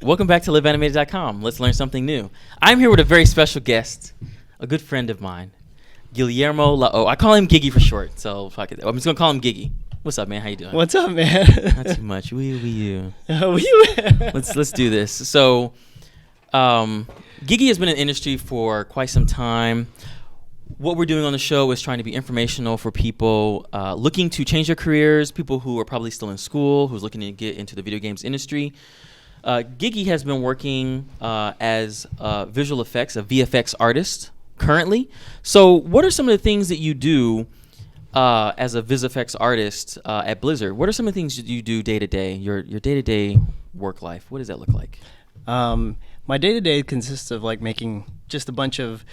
Welcome back to LivAnimated.com. Let's learn something new. I'm here with a very special guest, a good friend of mine, Guillermo. I call him Giggy for short, so fuck it. I'm just gonna call him Giggy. What's up, man? How you doing? What's up, man? Not too much. We you. We Let's do this. So, Giggy has been in the industry for quite some time. What we're doing on the show is trying to be informational for people looking to change their careers, people who are probably still in school, who's looking to get into the video games industry. Giggy has been working as visual effects, a VFX artist currently. So what are some of the things that you do as a VFX artist at Blizzard? What are some of the things that you do day to day, your day-to-day work life? What does that look like? My day-to-day consists of like making just a bunch of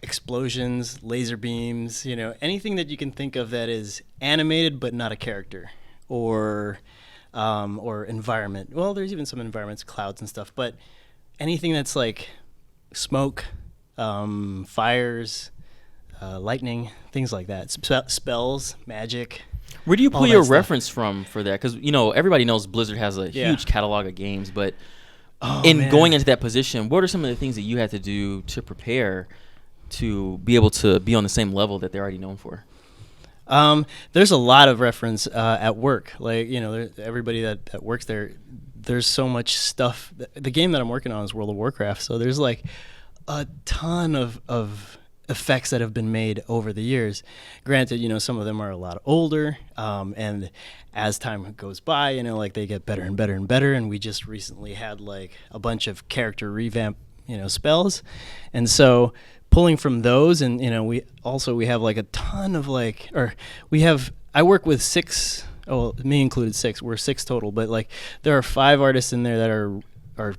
explosions, laser beams, anything that you can think of that is animated but not a character, or environment. Well, there's even some environments, clouds and stuff, but anything that's like smoke, fires, lightning, things like that. Spells, magic. Where do you pull your reference from for that? Because everybody knows Blizzard has a huge catalog of games, but going into that position, what are some of the things that you had to do to prepare to be able to be on the same level that they're already known for? There's a lot of reference at work. Like, everybody that works there, there's so much stuff. The game that I'm working on is World of Warcraft, so there's like a ton of effects that have been made over the years. Granted, some of them are a lot older, and as time goes by, like they get better and better and better, and we just recently had like a bunch of character revamp, spells, and so pulling from those, and we have like a ton of I work with 6, me included 6, we're 6 total, but like there are 5 artists in there that are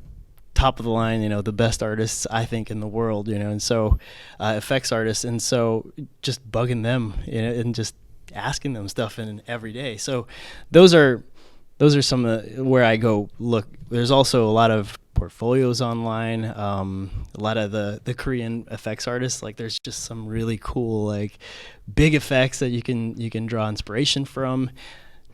top of the line, the best artists I think in the world, and so effects artists, and so just bugging them, and just asking them stuff in every day. So those are some of where I go look. There's also a lot of portfolios online, a lot of the Korean effects artists. Like there's just some really cool like big effects that you can draw inspiration from.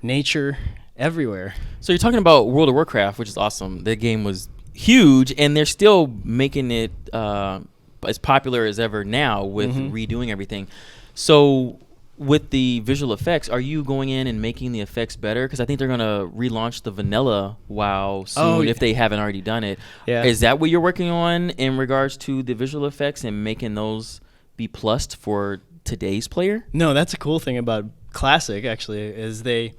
Nature everywhere. So you're talking about World of Warcraft, which is awesome. That game was huge, and they're still making it as popular as ever now with redoing everything. So with the visual effects, are you going in and making the effects better? Because I think they're going to relaunch the vanilla WoW soon if they haven't already done it. Yeah. Is that what you're working on in regards to the visual effects and making those be plussed for today's player? No, that's a cool thing about Classic, actually, is they're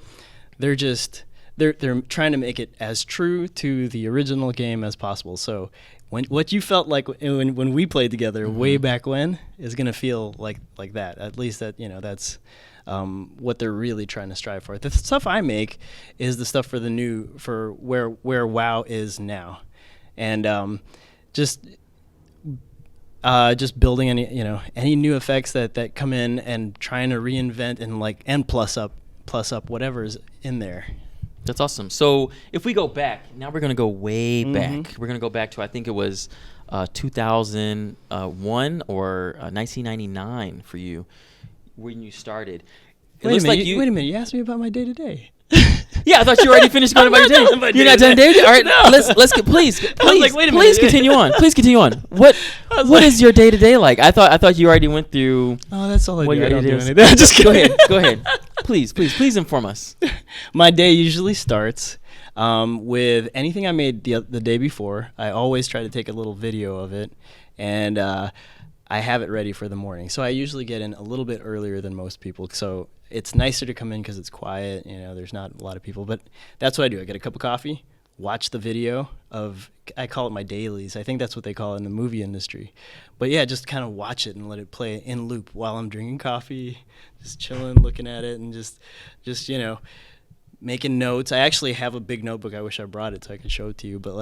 trying to make it as true to the original game as possible. So what you felt like when we played together way back when is going to feel like that. At least that's what they're really trying to strive for. The stuff I make is the stuff for where WoW is now, and just building any new effects that come in and trying to reinvent and plus up whatever's in there. That's awesome. So if we go back, now we're going to go way back. We're going to go back to, I think it was 2001 or 1999 for you when you started. Wait a minute. You asked me about my day-to-day. Yeah, I thought you already finished going about your day. You're not done day-to-day? All right, no. let's get, please continue on. Please continue on. What is your day-to-day like? I thought you already went through. Oh, that's all I do. I don't do anything. Just go ahead. Please inform us. My day usually starts with anything I made the day before. I always try to take a little video of it, and I have it ready for the morning. So I usually get in a little bit earlier than most people. So it's nicer to come in because it's quiet. There's not a lot of people. But that's what I do. I get a cup of coffee, watch the video I call it my dailies. I think that's what they call it in the movie industry. But yeah, just kind of watch it and let it play in loop while I'm drinking coffee, just chilling, looking at it, and just making notes. I actually have a big notebook. I wish I brought it so I could show it to you. But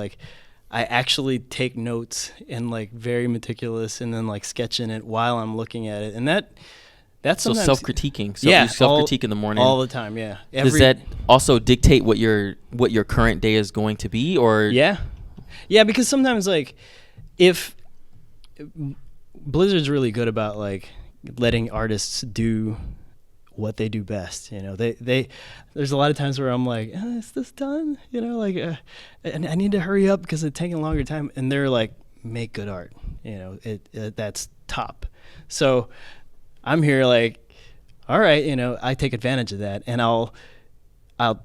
I actually take notes and very meticulous, and then sketch in it while I'm looking at it. And that's so self-critiquing. So yeah, you self-critique in the morning all the time. Yeah. Does that also dictate what your current day is going to be, or? Yeah, because sometimes if Blizzard's really good about letting artists do what they do best. You know, they there's a lot of times where I'm like, is this done? You know, like, and I need to hurry up because it's taking a longer time. And they're like, make good art. You know, that's top. So I'm here like, all right, you know, I take advantage of that, and I'll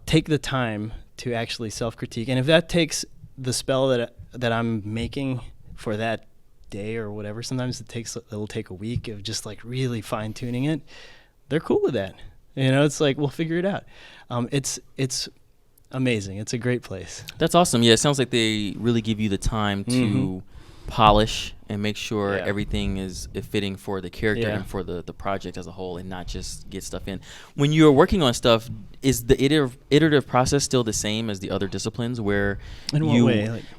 take the time to actually self-critique. And if that takes the spell that I'm making for that day or whatever, sometimes it'll take a week of just like really fine-tuning it. They're cool with that. You know, it's like, we'll figure it out. It's amazing. It's a great place. That's awesome. Yeah, it sounds like they really give you the time to polish and make sure everything is fitting for the character and for the project as a whole, and not just get stuff in. When you're working on stuff, is the iterative process still the same as the other disciplines, where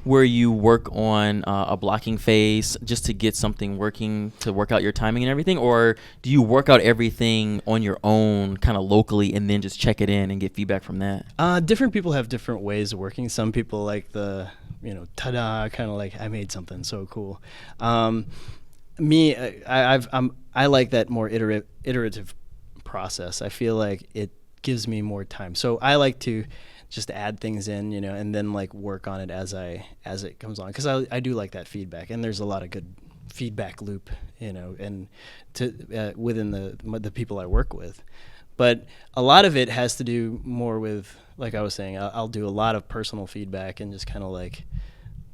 where you work on a blocking phase just to get something working, to work out your timing and everything, or do you work out everything on your own kind of locally and then just check it in and get feedback from that? Different people have different ways of working. Some people like the, you know, ta-da, kind of like, I made something so cool. Me, I like that more iterative process. I feel like it gives me more time. So I like to just add things in, you know, and then like work on it as it comes on, because I do like that feedback, and there's a lot of good feedback loop, you know, and within the people I work with. But a lot of it has to do more with, like I was saying, I'll do a lot of personal feedback and just kind of like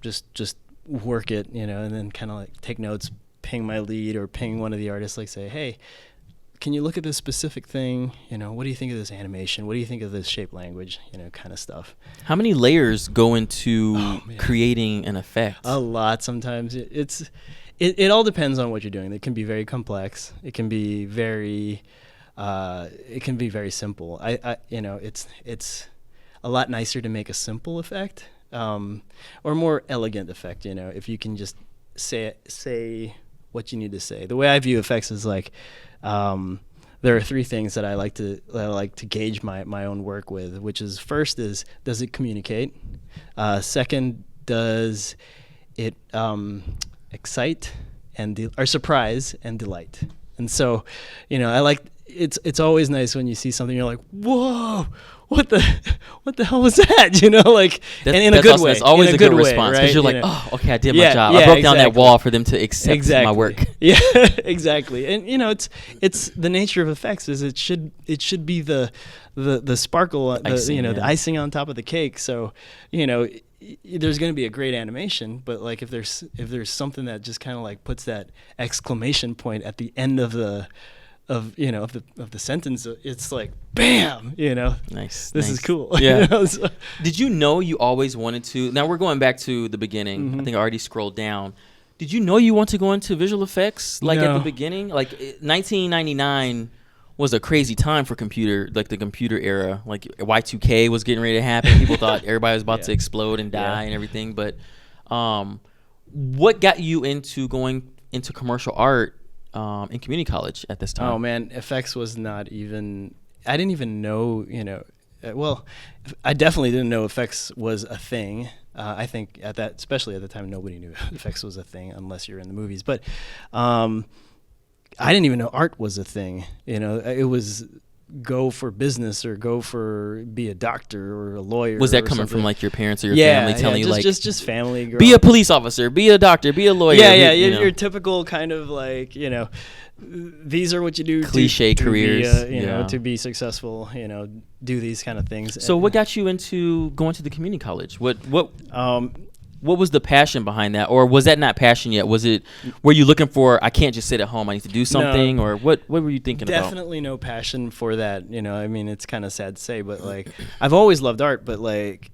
just work it, you know, and then kind of like take notes, ping my lead or ping one of the artists, like say, hey, can you look at this specific thing? You know, what do you think of this animation? What do you think of this shape language? You know, kind of stuff. How many layers go into creating an effect? A lot sometimes. It all depends on what you're doing. It can be very complex. It can be very simple. I you know, it's a lot nicer to make a simple effect, or more elegant effect, you know, if you can just say what you need to say. The way I view effects is like, there are three things that I like to gauge my own work with, which is, first is, does it communicate? Second, does it excite or surprise and delight? And so, you know, I like, it's always nice when you see something, you're like, whoa, what the hell was that? You know, like, and in a good way. It's always a good response, because right? you're like, oh, okay, I did my job. I broke down that wall for them to accept my work. Yeah, exactly. And you know, it's the nature of effects is it should be the sparkle, the icing on top of the cake. So, you know, there's going to be a great animation, but like if there's something that just kind of like puts that exclamation point at the end of the sentence, it's like, bam, you know, nice. This is cool. Yeah. You know, so. Did you know you always wanted to? Now we're going back to the beginning. I think I already scrolled down. Did you know you want to go into visual effects at the beginning? Like 1999 was a crazy time for the computer era. Like Y2K was getting ready to happen. People thought everybody was about to explode and die and everything. But what got you into going into commercial art in community college at this time? Oh man, effects was not even, I didn't even know, you know, well, I definitely didn't know effects was a thing. I think especially at the time, nobody knew effects was a thing unless you're in the movies. But I didn't even know art was a thing. You know, it was go for business or be a doctor or a lawyer. Was that coming from like your parents or your family telling you like just family? Be a police officer, be a doctor, be a lawyer. Your typical kind of like, you know, these are what you do. Cliche careers. Be to be successful. You know, do these kind of things. So what got you into going to the community college? What was the passion behind that? Or was that not passion yet? Were you looking for, I can't just sit at home, I need to do something? No, or what were you thinking about? Definitely no passion for that. You know, I mean, it's kind of sad to say, but like, I've always loved art, but like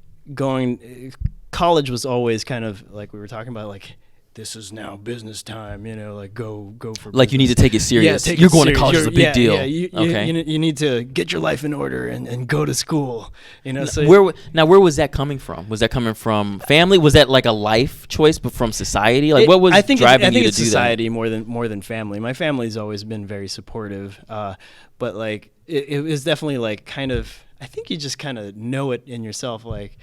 college was always kind of like we were talking about, like, this is now business time, you know, like go for like business. You need to take it serious. You're going to college is a big deal. You need to get your life in order and go to school, you know. So where was that coming from? Was that coming from family? Was that like a life choice, but from society? Like what was driving you to do that? I think it's society more than family. My family's always been very supportive, but like it was definitely like kind of, I think you just kind of know it in yourself, like,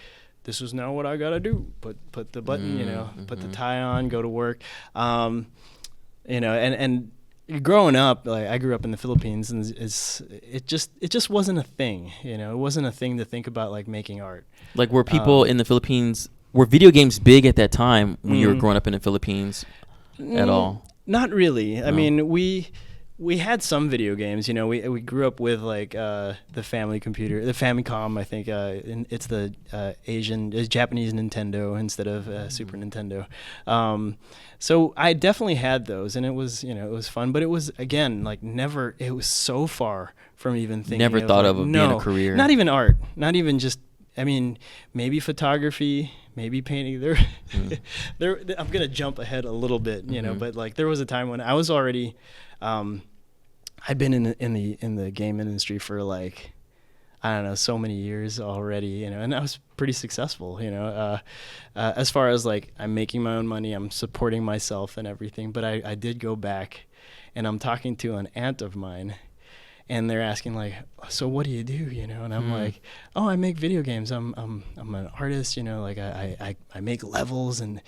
this is now what I gotta do. Put the button, you know, put the tie on, go to work, you know, and growing up, like I grew up in the Philippines, and it just wasn't a thing. You know, it wasn't a thing to think about like making art. Like, were people in the Philippines, were video games big at that time when you were growing up in the Philippines at all? Not really. No. I mean, we had some video games. You know, we grew up with like the family computer, the Famicom. I think it's the it's Japanese Nintendo instead of Super Nintendo. So I definitely had those, and it was fun. But it was, again, like never. It was so far from even thinking. Never thought of it being a career. Not even art. Not even just. I mean, maybe photography, maybe painting. I'm gonna jump ahead a little bit, you know. But like, there was a time when I was already, I'd been in the game industry for like, I don't know, so many years already, you know, and I was pretty successful, you know, as far as like I'm making my own money, I'm supporting myself and everything. But I did go back, and I'm talking to an aunt of mine. And they're asking like, so what do you do, you know? And I'm like, oh, I make video games. I'm an artist, you know. Like I make levels and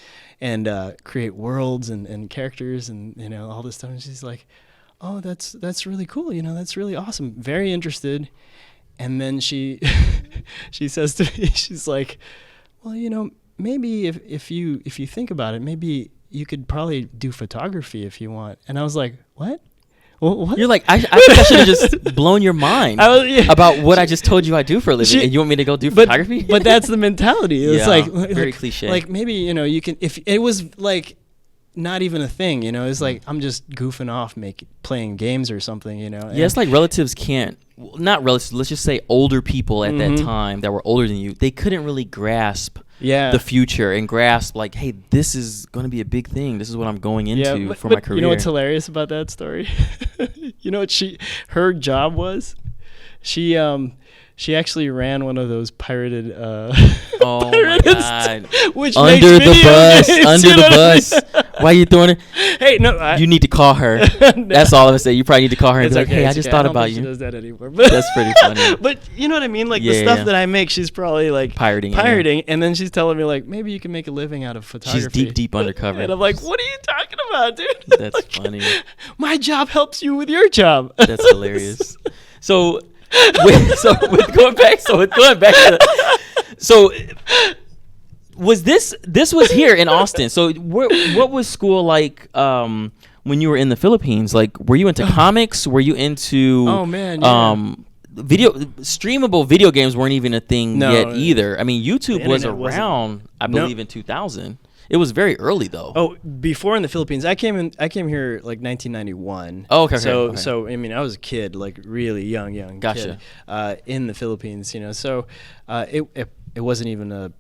create worlds and characters and, you know, all this stuff. And she's like, oh, that's really cool, you know. That's really awesome. Very interested. And then she she says to me, she's like, well, you know, maybe if you think about it, maybe you could probably do photography if you want. And I was like, what? Well, what? You're like, I think I should have just blown your mind about what I just told you I do for a living, and you want me to go do photography? But that's the mentality. It's very cliche. Like maybe, you know, you can, if it was like not even a thing, you know, it's like I'm just goofing off playing games or something, you know. Yeah, it's like relatives can't, not relatives, let's just say older people at that time that were older than you, they couldn't really grasp the future and grasp like, hey, this is going to be a big thing. This is what I'm going into for my career. You know what's hilarious about that story? You know what her job was? She actually ran one of those pirated oh my God. Which under the bus, games, under the bus. Why are you throwing it? Hey, no, you need to call her. No. That's all I'm gonna say. You probably need to call her and be like, hey, I just thought about you. She does that anymore. But that's pretty funny. But you know what I mean? Like the stuff that I make, she's probably like pirating, and then she's telling me like, maybe you can make a living out of photography. She's deep undercover. And I'm like, what are you talking about, dude? That's like, funny. My job helps you with your job. That's hilarious. So going back to was this was here in Austin. So what was school like when you were in the Philippines? Like, were you into comics? Were you into streamable video games weren't even a thing yet either. I mean, YouTube was around, I believe, in 2000. It was very early though. Oh, before in the Philippines, I came here like 1991. Oh, okay. So I mean, I was a kid, like really young Gotcha. kid, in the Philipines, you know. So it wasn't even a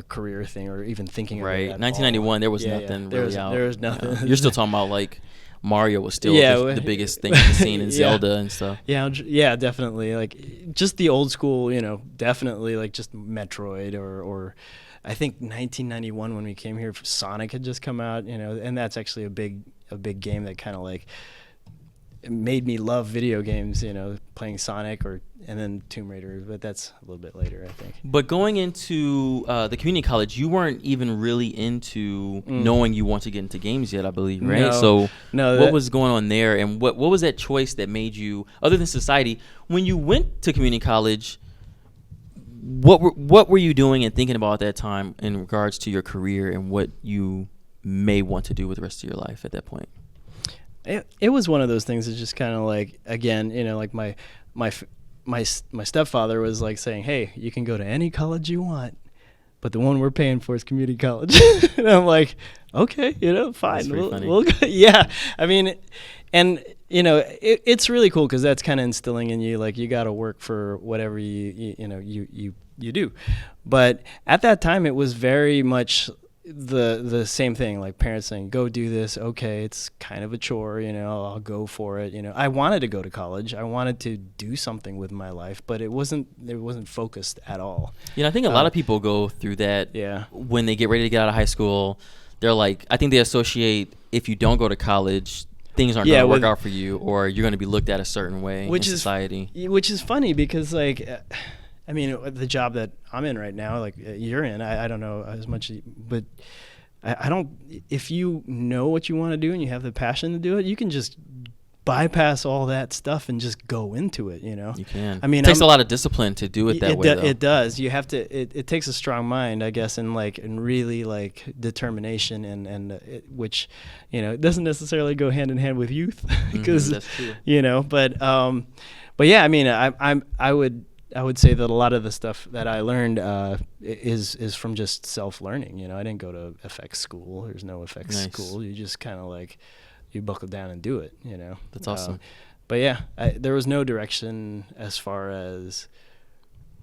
career thing or even thinking about it. Right. 1991, there was nothing really out. There was nothing. You know? You're still talking about like Mario was still the biggest thing in the scene, and Zelda and stuff. Yeah, definitely. Like just the old school, you know, definitely like just Metroid or I think 1991 when we came here, Sonic had just come out, you know, and that's actually a big game that kind of like made me love video games, you know, playing Sonic and then Tomb Raider, but that's a little bit later, I think. But going into the community college, you weren't even really into knowing you want to get into games yet, I believe, right? No, what was going on there, and what was that choice that made you, other than society, when you went to community college? What were you doing and thinking about at that time in regards to your career and what you may want to do with the rest of your life at that point? It was one of those things that's just kind of like, again, you know, like my stepfather was like saying, hey, you can go to any college you want, but the one we're paying for is community college. And I'm like, okay, you know, fine. We'll go. Yeah. I mean, and you know, it's really cool because that's kind of instilling in you, like, you got to work for whatever you do. But at that time, it was very much the same thing, like parents saying, go do this. Okay, it's kind of a chore, you know, I'll go for it. You know, I wanted to go to college. I wanted to do something with my life, but it wasn't focused at all. You know, I think a lot of people go through that when they get ready to get out of high school. They're like, I think they associate, if you don't go to college, things aren't going to work out for you, or you're going to be looked at a certain way in society. Which is funny because, like, I mean, the job that I'm in right now, like you're in, I don't know as much, but I don't, if you know what you want to do and you have the passion to do it, you can just bypass all that stuff and just go into it, you know? You can. I mean, it takes a lot of discipline to do it that way, though. It does. You have to, it takes a strong mind, I guess, and really like determination which, you know, it doesn't necessarily go hand in hand with youth because, that's true. you know, but yeah, I mean, I would say that a lot of the stuff that I learned is from just self-learning. You know, I didn't go to FX school. There's no FX school. You just kind of like, you buckle down and do it, you know. That's awesome. But yeah, there was no direction as far as,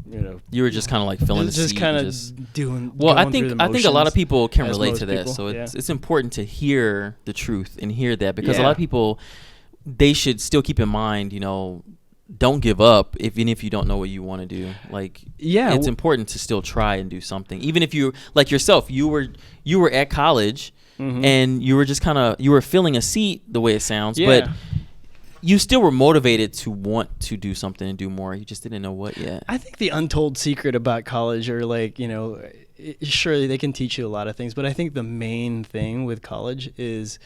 you know. You were just kind of like filling the seat. Just kind of doing. Well, I think a lot of people can relate to that. People, so it's important to hear the truth and hear that, because a lot of people, they should still keep in mind, you know, don't give up even if you don't know what you want to do. Like, it's important to still try and do something, even if you, like yourself, you were at college and you were just kind of, you were filling a seat the way it sounds, but you still were motivated to want to do something and do more. You just didn't know what yet. I think the untold secret about college, or like, you know, surely they can teach you a lot of things, but I think the main thing with college is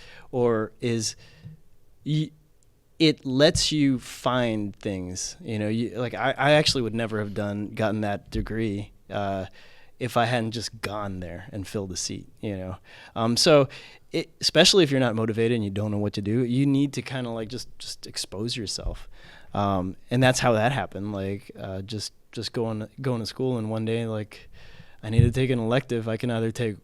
it lets you find things, you know. Like I actually would never have gotten that degree if I hadn't just gone there and filled a seat, you know. So especially if you're not motivated and you don't know what to do, you need to kind of like just expose yourself. And that's how that happened. Like just going to school, and one day like I need to take an elective. I can either take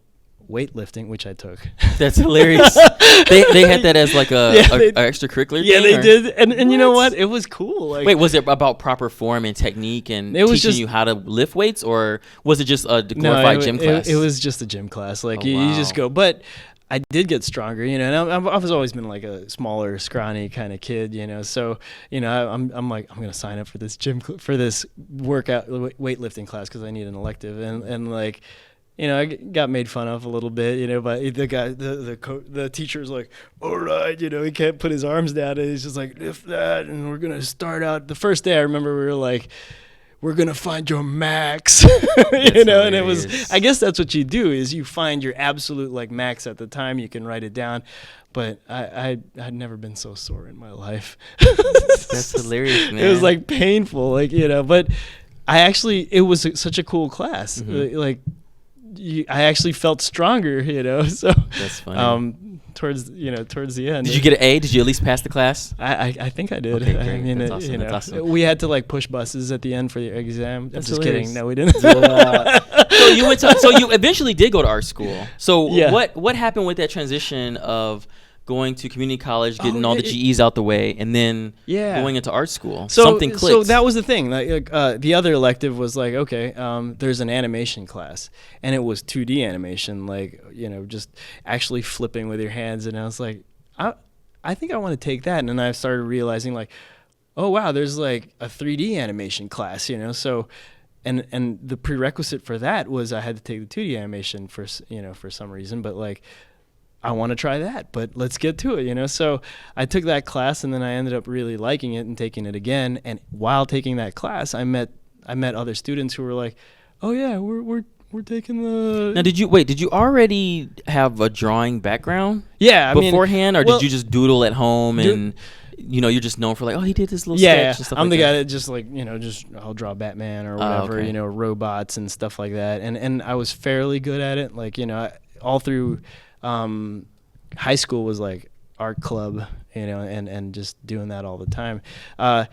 weightlifting, which I took. That's hilarious. they had that as like a extracurricular thing? Yeah, they did. And you know what? It was cool. Like, wait, was it about proper form and technique and teaching you how to lift weights, or was it just a glorified gym class? It was just a gym class. Like you just go. But I did get stronger, you know, and I've always been like a smaller, scrawny kind of kid, you know. So, you know, I'm like, I'm going to sign up for this for this workout weightlifting class because I need an elective. And like, you know, I got made fun of a little bit, you know, but the guy, the teacher's like, all right, you know, he can't put his arms down, and he's just like, lift that, and we're going to start out. The first day I remember we were like, we're going to find your max, you know, hilarious. And it was, I guess that's what you do, is you find your absolute like max at the time, you can write it down. But I'd never been so sore in my life. That's hilarious, man. It was like painful, like, you know, but it was such a cool class. Like, I actually felt stronger, you know. So that's funny. Towards the end. Did you get an A? Did you at least pass the class? I think I did. Okay, great. I mean, that's awesome. You know, that's awesome. We had to like push buses at the end for the exam. That's just hilarious. kidding. No, we didn't. So you eventually did go to art school. So what happened with that transition of going to community college, getting all the GEs out the way, and then going into art school? Something clicked. So that was the thing. Like, the other elective was like, okay, there's an animation class, and it was 2D animation, like, you know, just actually flipping with your hands. And I was like, I think I want to take that. And then I started realizing like, oh wow, there's like a 3D animation class, you know. So, and the prerequisite for that was I had to take the 2D animation for some reason, but like, I want to try that, but let's get to it, you know? So I took that class, and then I ended up really liking it and taking it again. And while taking that class, I met other students who were like, oh yeah, we're taking the... Now, did you already have a drawing background? Yeah, beforehand, or did you just doodle at home and... You know, you're just known for like, oh, he did this little sketch and stuff I'm like the that. guy that just like, you know, just I'll draw Batman or whatever, you know, robots and stuff like that. And I was fairly good at it. Like, you know, all through high school was like art club, you know, and just doing that all the time. I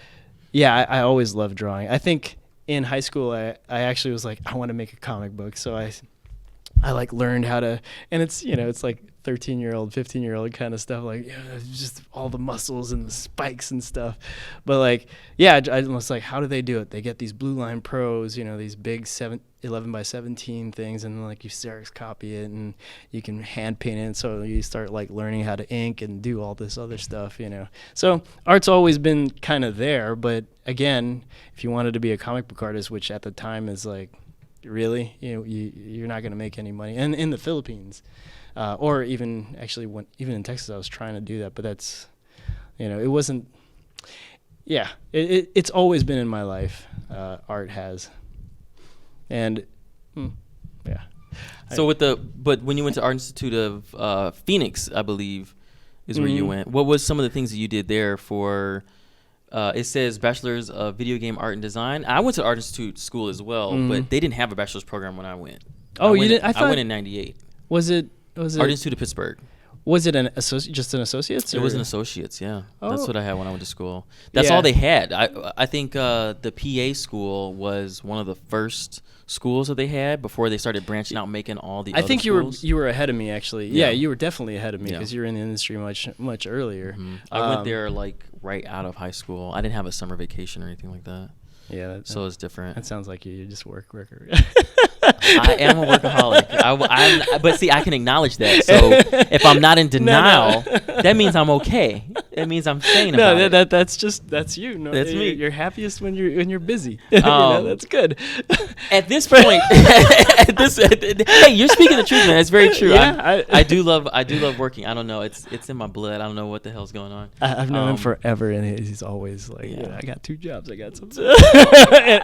always loved drawing. I think in high school, I actually was like, I want to make a comic book. So I like learned how to, and it's, you know, it's like 13-year-old, 15-year-old kind of stuff, like, just all the muscles and the spikes and stuff. But like, I was like, how do they do it? They get these Blue Line Pros, you know, these big 11 by 17 things, and like you Xerox copy it, and you can hand paint it. So you start like learning how to ink and do all this other stuff, you know. So art's always been kind of there, but again, if you wanted to be a comic book artist, which at the time is like, really, you know, you're not going to make any money. And in the Philippines, or even actually even in Texas, I was trying to do that, but that's, you know, it wasn't. Yeah, it's always been in my life. Art has, and yeah. So but when you went to Art Institute of Phoenix, I believe, is where you went. What was some of the things that you did there for? It says Bachelor's of Video Game Art and Design. I went to Art Institute school as well, but they didn't have a bachelor's program when I went. Oh, you didn't? I went in '98. Was it Art Institute of Pittsburgh? Was it just an associate's? It was an associate's, yeah. Oh. That's what I had when I went to school. That's all they had. I think the PA school was one of the first schools that they had before they started branching out, making all the. I think schools. you were ahead of me actually. Yeah, you were definitely ahead of me because you were in the industry much earlier. I went there like right out of high school. I didn't have a summer vacation or anything like that. Yeah, so it's different. That sounds like you just work. I am a workaholic. But see, I can acknowledge that. So if I'm not in denial, that means I'm okay. It means I'm sane about it. That's you. No, that's me. You're happiest when you're busy. That's good. At this point, hey, you're speaking the truth, man. It's very true. Yeah, I do love working. I don't know. It's in my blood. I don't know what the hell's going on. I've known him forever, and he's always like, I got 2 jobs. I got something.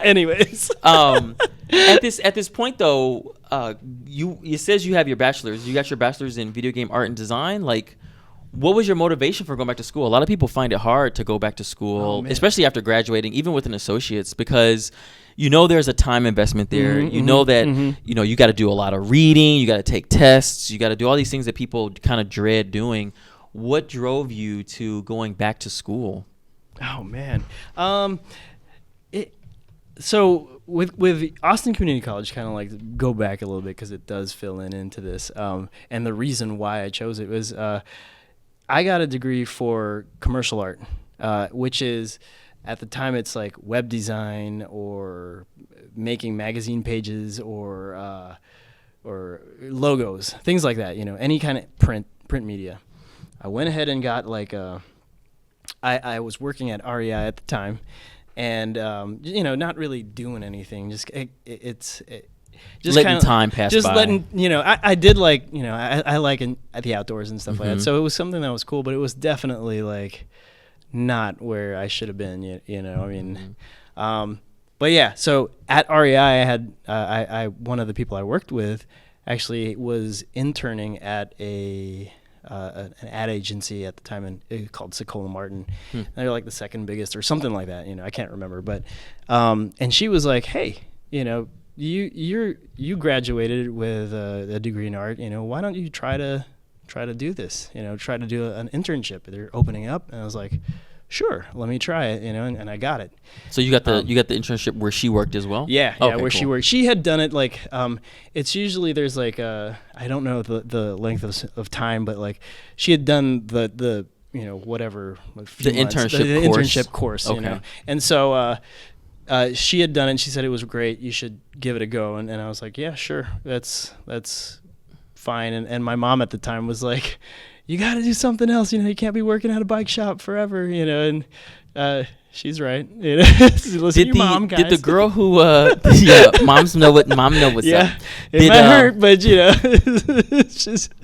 Anyways, at this point though, it says you have your bachelor's. You got your bachelor's in video game art and design. Like, what was your motivation for going back to school? A lot of people find it hard to go back to school, especially after graduating, even with an associate's, because there's a time investment there. That you got to do a lot of reading, you got to take tests, you got to do all these things that people kind of dread doing. What drove you to going back to school? Oh man, so with Austin Community College, kind of like go back a little bit because it does fill into this. And the reason why I chose it was I got a degree for commercial art, which is at the time it's like web design or making magazine pages or logos, things like that. Any kind of print media. I went ahead and got like I was working at REI at the time. And not really doing anything, just letting time pass just by. Letting I did like I like at the outdoors and stuff like that. So it was something that was cool, but it was definitely like not where I should have been. But yeah. So at REI, I had I one of the people I worked with actually was interning at an ad agency at the time called Secola Martin. They're like the second biggest or something like that. I can't remember, but and she was like, "Hey, you graduated with a degree in art. Why don't you try to do this? Try to do an internship. They're opening up." And I was like, "Sure, let me try it." And I got it. So you got the internship where she worked as well? Yeah, where she worked. She had done it like it's usually there's like I don't know the length of time, but like she had done the whatever the internship course. Okay. And so she had done it. And she said it was great. You should give it a go. And I was like, yeah, sure, that's fine. And my mom at the time was like, you got to do something else. You can't be working at a bike shop forever, and she's right. Listen, your mom, guys. Did the girl who, mom know what's up. It might hurt, but it's just.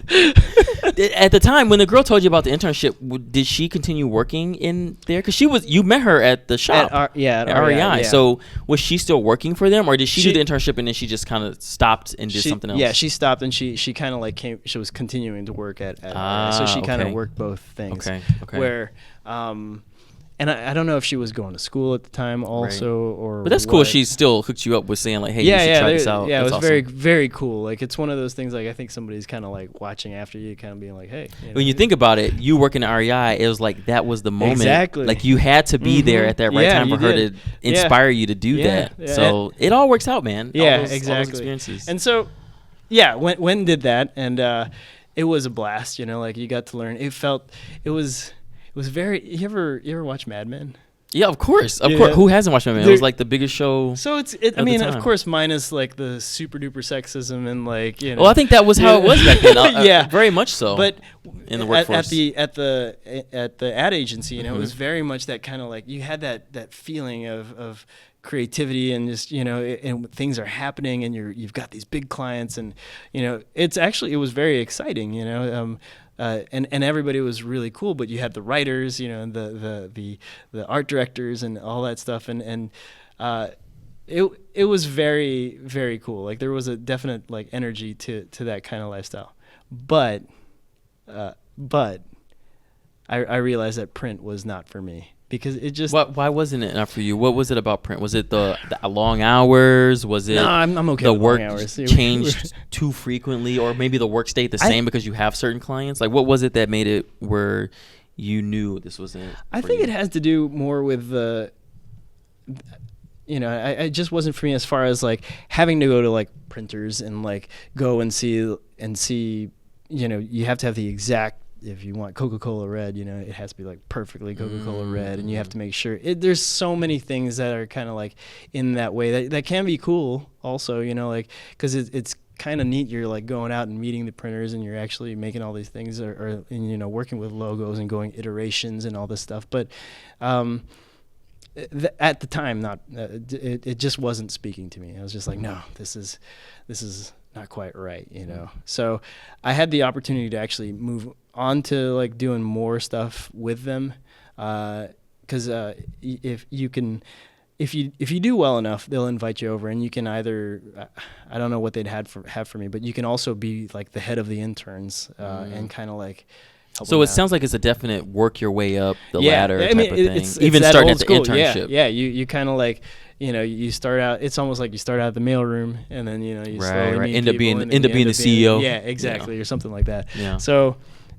At the time when the girl told you about the internship, did she continue working in there? Because you met her at the shop. At REI. REI. Yeah. So was she still working for them, or did she do the internship and then she just kind of stopped and did something else? Yeah, she stopped and she kind of like she was continuing to work at REI. So she kind of worked both things. Okay. Where and I don't know if she was going to school at the time also, or. But that's cool. She still hooked you up with saying like, "Hey, you should try this out." Yeah, that's it was awesome. very, very cool. Like it's one of those things. Like I think somebody's kind of like watching after you, kind of being like, "Hey." When you think about it, you working at REI, it was like that was the moment. Exactly. Like you had to be there at that right time for her to inspire you to do that. Yeah. So it all works out, man. Yeah, all those exactly. Experiences. And so, yeah, when did that, and it was a blast. Like you got to learn. It was very. You ever watch Mad Men? Yeah, of course. Who hasn't watched Mad Men? It was like the biggest show. So I mean, of course, minus like the super duper sexism and like Well, I think that was how it was back then. Yeah, very much so. But in the workforce, at the ad agency, it was very much that kind of like you had that feeling of creativity and just and things are happening and you've got these big clients and it was very exciting. And everybody was really cool, but you had the writers, and the art directors and all that stuff, and it was very, very cool. Like there was a definite like energy to that kind of lifestyle, but I realized that print was not for me because it just. Why wasn't it not for you? What was it about print? Was it the long hours? Was it No, I'm okay the with work long hours. changed too frequently, or maybe the work stayed the same because you have certain clients? Like, what was it that made it where you knew this wasn't? I think it has to do more with the. I just wasn't for me as far as like having to go to like printers and like go and see. You have to have the exact. If you want Coca-Cola red, it has to be like perfectly Coca-Cola red, and you have to make sure there's so many things that are kind of like in that way that can be cool also, like, because it's kind of neat. You're like going out and meeting the printers and you're actually making all these things or working with logos and going iterations and all this stuff. But at the time, it just wasn't speaking to me. I was just like, no, this is not quite right, So I had the opportunity to actually move on to like doing more stuff with them, because if you do well enough, they'll invite you over, and you can either I don't know what they'd have for me, but you can also be like the head of the interns and kind of like. So it sounds like it's a definite work your way up the ladder type of thing. It's even starting at the internship. Yeah. You kind of like, you start out. It's almost like you start out at the mailroom, and then you slowly meet end up being people, the CEO. Yeah, exactly, or something like that. Yeah. So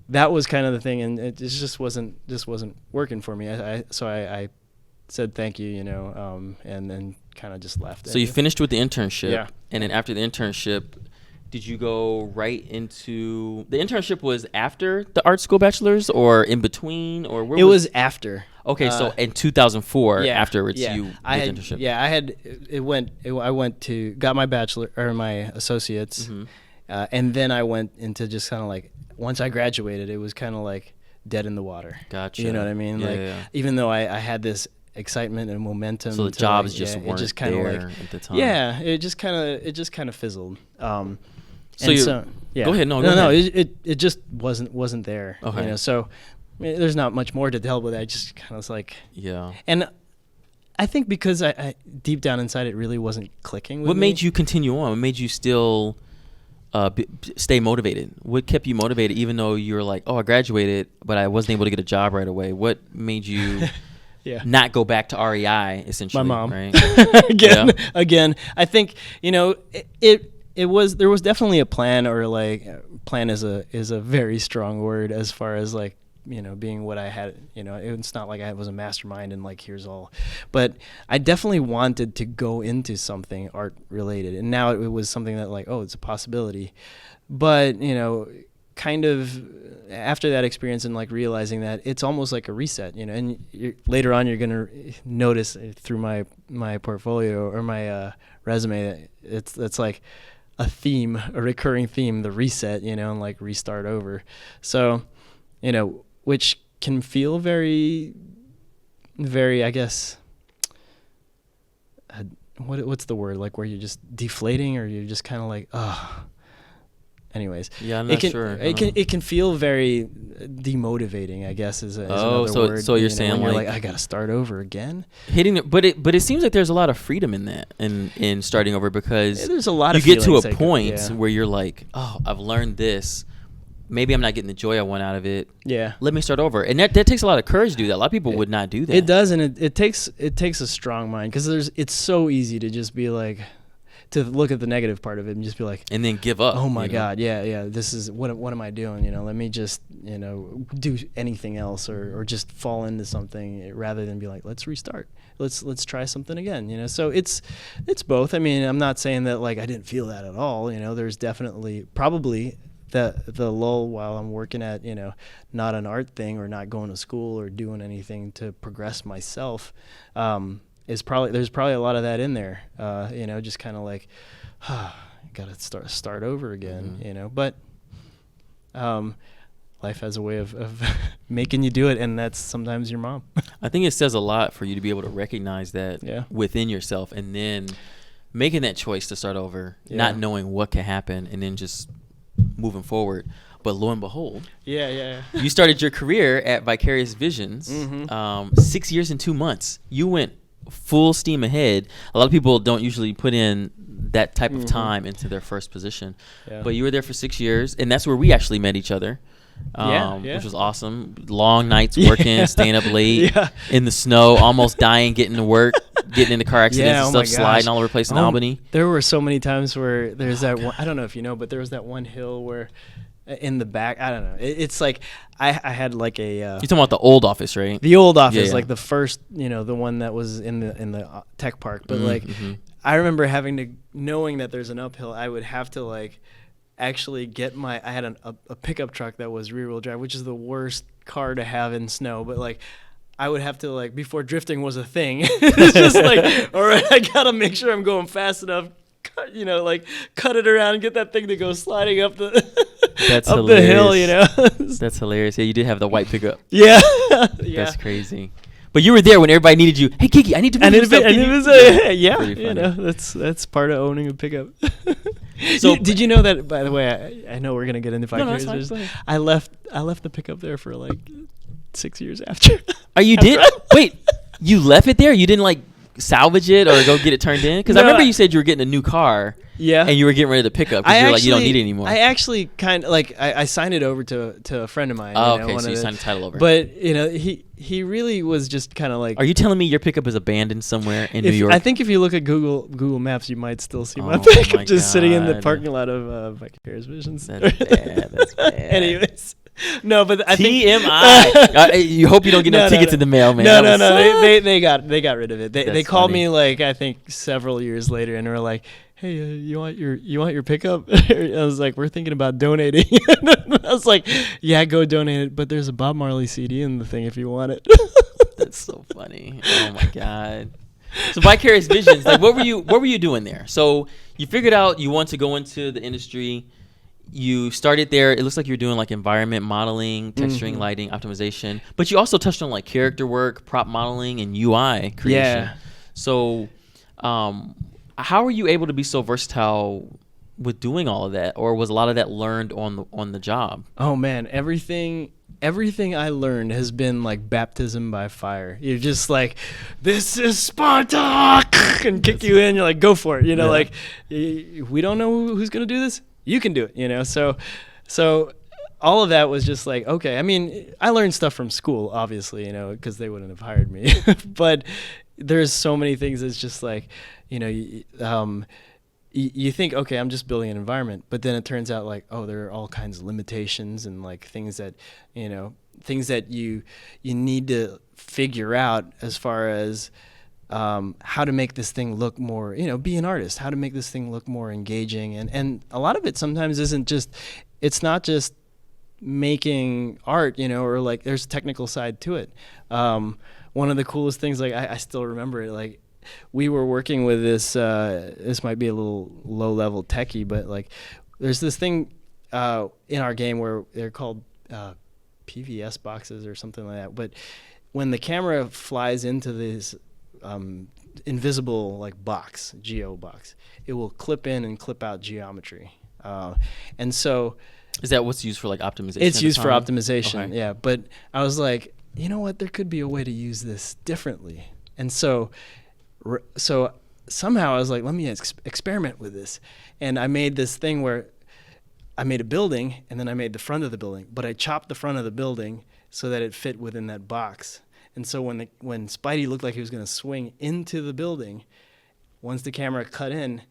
that was kind of the thing, and it just wasn't working for me. So I said thank you, and then kind of just left. So you finished with the internship, Yeah. And then after the internship, did you go right into the internship? Was after the art school bachelor's or in between, or where it was after? Okay, so in 2004, yeah, afterwards, yeah. you did internship. Yeah, I went to got my bachelor or my associates, and then I went into just kind of like once I graduated, it was kind of like dead in the water. Gotcha. You know what I mean? Yeah, even though I had this excitement and momentum, so the jobs just weren't there at the time. Yeah, it just kind of fizzled. Go ahead. No. It just wasn't there. Okay. So there's not much more to tell with that. I just kind of was like, yeah. And I think because I deep down inside it really wasn't clicking with What me. made you continue on? What made you still stay motivated? What kept you motivated even though you were like, oh, I graduated, but I wasn't able to get a job right away? What made you not go back to REI, essentially? My mom. Right? Again, I think, there was definitely a plan, or like plan is a very strong word as far as like, being what I had, it's not like I was a mastermind and like, here's all, but I definitely wanted to go into something art related. And now it was something that like, oh, it's a possibility. But, kind of after that experience and like realizing that it's almost like a reset, and later on you're going to notice through my portfolio or my resume that it's like a recurring theme, the reset, and like restart over. So, which can feel very, very, I guess, what's the word? Like where you're just deflating, or you're just kind of like, oh. Anyways, yeah, I'm not sure. It can feel very demotivating, I guess, is another word. So you're saying you're like I got to start over again. Hitting it, but it seems like there's a lot of freedom in that, in starting over, because there's a lot of you get to a feelings point where you're like, oh, I've learned this. Maybe I'm not getting the joy I want out of it. Yeah. Let me start over. And that takes a lot of courage to do that. A lot of people would not do that. It does, and it takes a strong mind, because it's so easy to just be like, to look at the negative part of it and just be like, and then give up. Oh my God, yeah. This is what am I doing? Let me just do anything else, or just fall into something rather than be like, let's restart. Let's try something again. So it's both. I mean, I'm not saying that like I didn't feel that at all. There's definitely probably the lull while I'm working at not an art thing, or not going to school or doing anything to progress myself. There's probably a lot of that in there, just kind of like, gotta start over again, but life has a way of making you do it, and that's sometimes your mom. I think it says a lot for you to be able to recognize that within yourself, and then making that choice to start over, not knowing what could happen, and then just moving forward. But lo and behold, you started your career at Vicarious Visions, 6 years and 2 months. You went full steam ahead. A lot of people don't usually put in that type of time into their first position, but you were there for 6 years, and that's where we actually met each other. which was awesome. Long nights working, staying up late in the snow, almost dying, getting to work, getting into car accidents and stuff, sliding all over the place in Albany. There were so many times where there's one, I don't know if you know, but there was that one hill where in the back, I don't know. It's like I had like a. You're talking about the old office, right? The old office, like the first, the one that was in the tech park. But I remember knowing that there's an uphill, I would have to like actually get I had a pickup truck that was rear wheel drive, which is the worst car to have in snow. But like, I would have to like, before drifting was a thing, it's just like, all right, I gotta make sure I'm going fast enough. Cut it around and get that thing to go sliding up the the hill, That's hilarious. Yeah, you did have the white pickup. Yeah. That's crazy. But you were there when everybody needed you. Hey, Giggy, I need to move that's part of owning a pickup. So did you know that, by the way, I know we're going to get into Vicarious Visions. I left the pickup there for like 6 years after. Oh, you did? Wait, you left it there? You didn't like salvage it or go get it turned in? Because I remember you said you were getting a new car. Yeah. And you were getting ready to pick up because you're like, you don't need it anymore. I actually kind of like, I signed it over to a friend of mine. Oh, okay. So you signed the title over. But, he really was just kind of like. Are you telling me your pickup is abandoned somewhere in New York? I think if you look at Google Maps, you might still see my pickup just sitting in the parking lot of Vicarious Visions. That's bad. That's bad. Anyways. No, but I think TMI. You hope you don't get no tickets in the mail, man. No. They got rid of it. They called me like I think several years later, and they were like, "Hey, you want your pickup?" I was like, "We're thinking about donating." I was like, "Yeah, go donate it." But there's a Bob Marley CD in the thing if you want it. That's so funny. Oh my god. So Vicarious Visions, like what were you doing there? So you figured out you want to go into the industry. You started there. It looks like you're doing like environment modeling, texturing, lighting, optimization. But you also touched on like character work, prop modeling, and UI creation. Yeah. So, how were you able to be so versatile with doing all of that, or was a lot of that learned on the job? Oh man, everything I learned has been like baptism by fire. You're just like, this is Sparta, and kick you in. You're like, go for it. Like we don't know who's gonna do this. You can do it, So all of that was just like, okay. I mean, I learned stuff from school, obviously, because they wouldn't have hired me. But there's so many things that's just like, you think, okay, I'm just building an environment. But then it turns out like, oh, there are all kinds of limitations and like things that you need to figure out as far as how to make this thing look more, be an artist, how to make this thing look more engaging. And a lot of it sometimes it's not just making art, or like there's a technical side to it. One of the coolest things, like I still remember it, like we were working with this might be a little low level techie, but like there's this thing in our game where they're called PVS boxes or something like that. But when the camera flies into this invisible like box, geo box, it will clip in and clip out geometry. And so is that what's used for like optimization? It's used for optimization. Okay. Yeah. But I was like, you know what, there could be a way to use this differently. And so somehow I was like, let me experiment with this. And I made this thing where I made a building and then I made the front of the building, but I chopped the front of the building so that it fit within that box. And so when Spidey looked like he was going to swing into the building, once the camera cut in,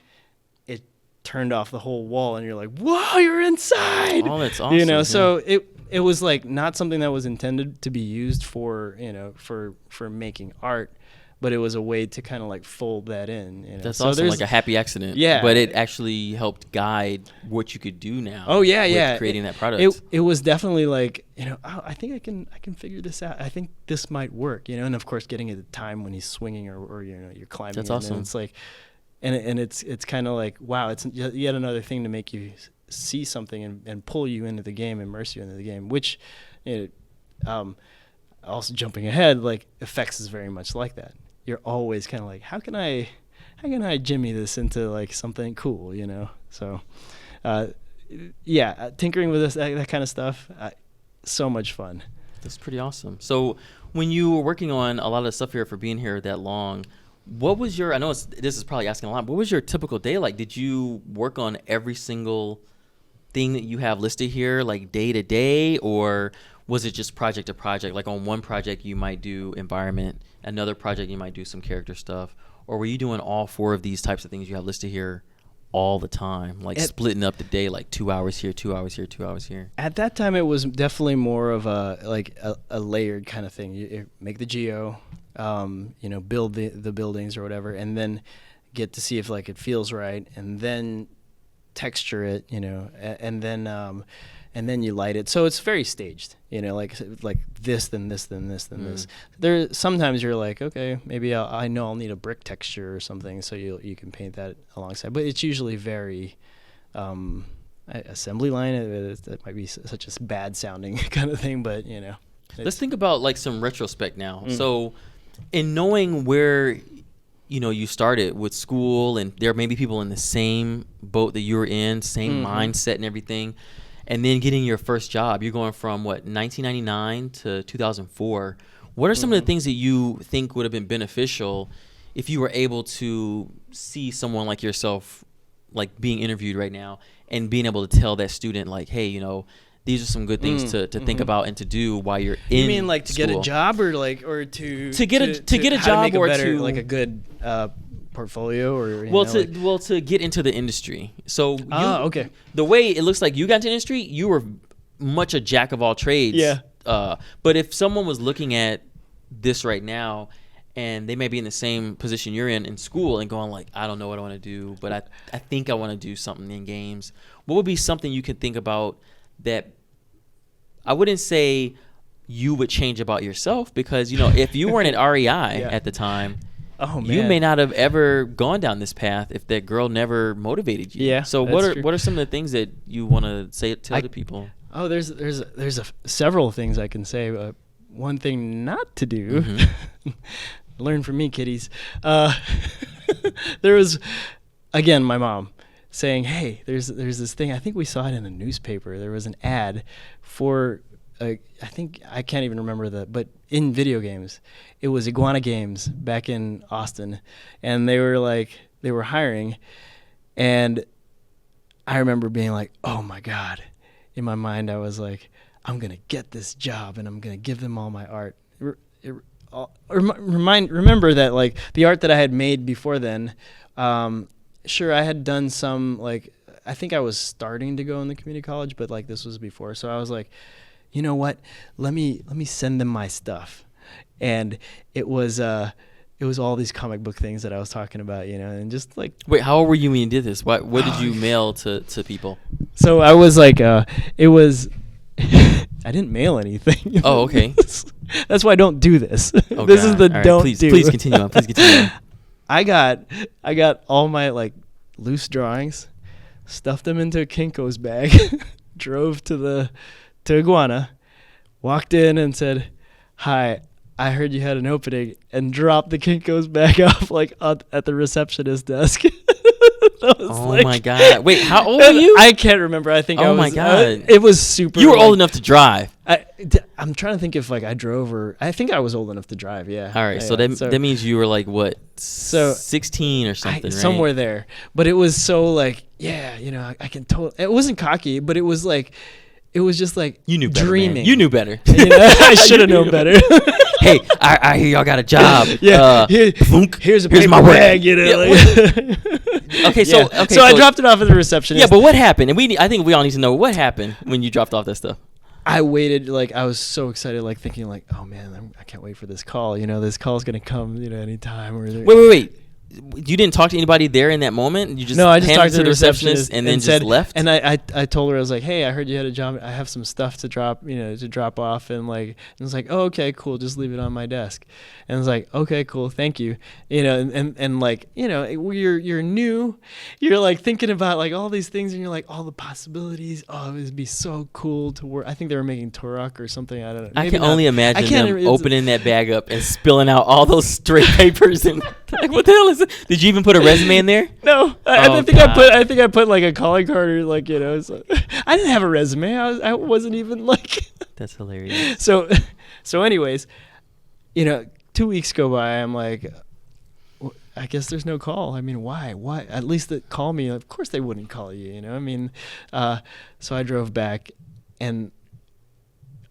it turned off the whole wall, and you're like, "Whoa, you're inside!" Oh, that's awesome. So it was like not something that was intended to be used for for making art, but it was a way to kind of like fold that in. That's awesome, like a happy accident. Yeah, but it actually helped guide what you could do now. Oh yeah, creating that product. It was definitely like I think I can figure this out. I think this might work. And of course getting it at the time when he's swinging or you're climbing. That's awesome. And it's like, and it's kind of like, wow, it's yet another thing to make you see something and pull you into the game, immerse you into the game. Which, also jumping ahead, like effects is very much like that. You're always kind of like, how can I jimmy this into like something cool, So, tinkering with this that kind of stuff, so much fun. That's pretty awesome. So, when you were working on a lot of the stuff here for being here that long, what was your? I know this is probably asking a lot. What was your typical day like? Did you work on every single thing that you have listed here, like day to day, or was it just project to project? Like on one project you might do environment, another project you might do some character stuff, or were you doing all 4 of these types of things you have listed here all the time, like splitting up the day, like 2 hours here, 2 hours here, 2 hours here? At that time, it was definitely more of a layered kind of thing. You make the geo, build the buildings or whatever, and then get to see if like it feels right, and then texture it, and then you light it. So it's very staged, like this, then this, then this, then this. There sometimes you're like, okay, maybe I know I'll need a brick texture or something, so you can paint that alongside. But it's usually very assembly line. That might be such a bad sounding kind of thing, but Let's think about like some retrospect now. So, in knowing where you started with school, and there may be people in the same boat that you were in, same mindset and everything. And then getting your first job, you're going from 1999 to 2004. What are some of the things that you think would have been beneficial if you were able to see someone like yourself, like being interviewed right now, and being able to tell that student, like, hey, these are some good things to think about and to do while you're in. You mean like to school. Get a job, or to get a job, or better, like a good portfolio, or to get into the industry. So okay. The way it looks like you got into the industry, you were much a jack of all trades. Yeah. But if someone was looking at this right now, and they may be in the same position you're in school, and going like, I don't know what I want to do, but I think I want to do something in games. What would be something you could think about that I wouldn't say you would change about yourself, because if you weren't at REI at the time, you may not have ever gone down this path if that girl never motivated you. Yeah. So what are some of the things that you want to tell the people? Oh, there's several things I can say. One thing not to do. Learn from me, kiddies. There was, again, my mom saying, hey, there's this thing. I think we saw it in a newspaper. There was an ad for, I can't even remember but in video games, it was Iguana Games back in Austin, and they were hiring, and I remember being like, oh my God. In my mind, I was like, I'm going to get this job, and I'm going to give them all my art. Remember that, like, the art that I had made before then, sure, I had done some, like, I think I was starting to go in the community college, but, like, this was before. So I was like, you know what? Let me send them my stuff. And it was all these comic book things that I was talking about, and just like. Wait, how old were you when you did this? What did you mail to people? So I was like, it was. I didn't mail anything. Oh, okay. That's why I don't do this. Oh, this God. is the right, don't please, do. Please continue on. Please continue on. I got all my like loose drawings, stuffed them into a Kinko's bag, drove to Iguana, walked in and said, "Hi, I heard you had an opening," and dropped the Kinko's bag off like at the receptionist desk. Oh my God! Wait, how old are you? I can't remember. I think. Oh my God! It was super. You were old enough to drive. I'm trying to think if like I drove, or I think I was old enough to drive. Yeah. All right, so that means you were like what? 16 or something, right? Somewhere there. But it was so like, yeah, I can totally. It wasn't cocky, but it was like. It was just like you knew better, dreaming. Man. You knew better. I should have known better. Hey, I hear y'all got a job. Yeah, here's my bag. Okay, so I dropped it off at the receptionist. Yeah, but what happened? And I think we all need to know what happened when you dropped off that stuff. I waited, like I was so excited, like thinking, like, oh man, I can't wait for this call. This call's gonna come, anytime. Or wait. You didn't talk to anybody there in that moment? You just no, I just talked to the receptionist and then just left? And I told her, I was like, hey, I heard you had a job. I have some stuff to drop, to drop off. And it's like, oh, okay, cool. Just leave it on my desk. And it's like, okay, cool. Thank you. And like, you're new. You're like thinking about like all these things, and you're like, all the possibilities. Oh, it would be so cool to work. I think they were making Turok or something. I don't know. I can only imagine them opening that bag up and spilling out all those straight papers and like, what the hell is it? Did you even put a resume in there? No, I think I put like a calling card, or like so I didn't have a resume. I wasn't even like. That's hilarious. So anyways, 2 weeks go by. I'm like, I guess there's no call. I mean, why? At least call me. Of course they wouldn't call you, you know? I mean, so I drove back, and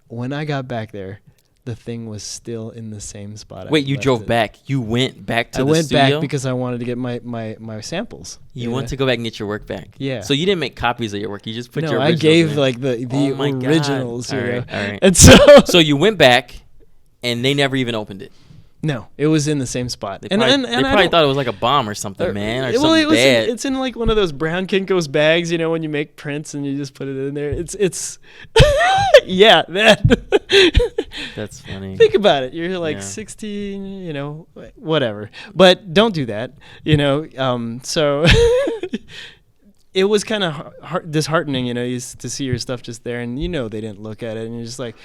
when I got back there, the thing was still in the same spot. Wait, you drove back? You went back to the studio? I went back because I wanted to get my samples. You want to go back and get your work back? Yeah. So you didn't make copies of your work. You just put your originals. originals No, I gave in. like the originals. All you know? right, all right. And so So you went back, and they never even opened it. No, it was in the same spot. They probably thought it was like a bomb or something, man, or something bad. It's in like one of those brown Kinko's bags, you know, when you make prints and you just put it in there. It's yeah, that. That's funny. Think about it. You're like 16, you know, whatever. But don't do that, you know. So it was kind of disheartening, you know, to see your stuff just there, and you know they didn't look at it, and you're just like.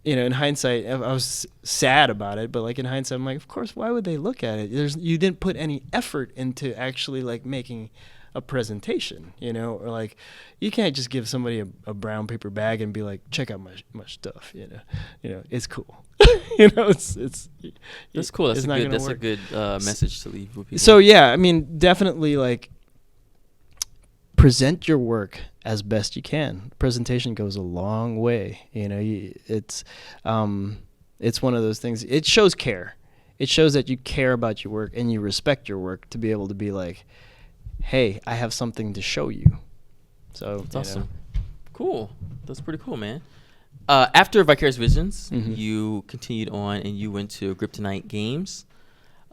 You know, in hindsight, I was sad about it, but like in hindsight, I'm like, of course, why would they look at it? You didn't put any effort into actually like making a presentation, you know, or like you can't just give somebody a brown paper bag and be like, check out my stuff, you know, it's cool, you know, it's that's cool. That's a good message to leave with people. So yeah, I mean, definitely like present your work as best you can. Presentation goes a long way. You know, it's one of those things. It shows care. It shows that you care about your work and you respect your work to be able to be like, hey, I have something to show you. So that's awesome. Cool. That's pretty cool, man. After Vicarious Visions, you continued on and you went to Kryptonite Games.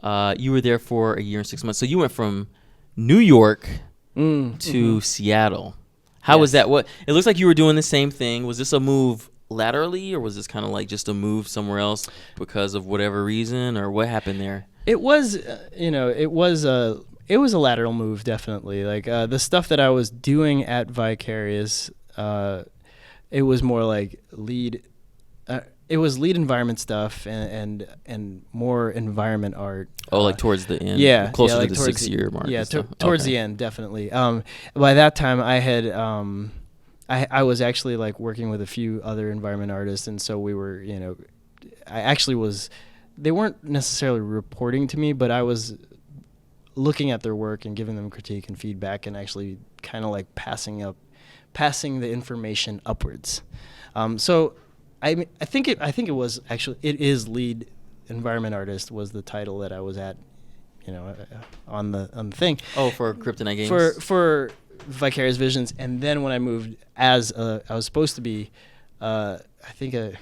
You were there for a year and 6 months. So you went from New York to Seattle. How was that? What it looks like you were doing the same thing. Was this a move laterally, or was this kind of like just a move somewhere else because of whatever reason, or what happened there? It was, it was a lateral move, definitely. Like the stuff that I was doing at Vicarious, it was more like lead. It was lead environment stuff and more environment art. Like towards the end, closer to the 6-year mark. Yeah, towards the end, definitely. By that time, I had I was actually like working with a few other environment artists, and so we were, you know, I actually was. They weren't necessarily reporting to me, but I was looking at their work and giving them critique and feedback, and actually kind of like passing the information upwards. So. I think it was actually, it is lead environment artist was the title that I was at, you know, on the thing. Oh, for Kryptonite Games. For Vicarious Visions, and then when I moved I was supposed to be, I think a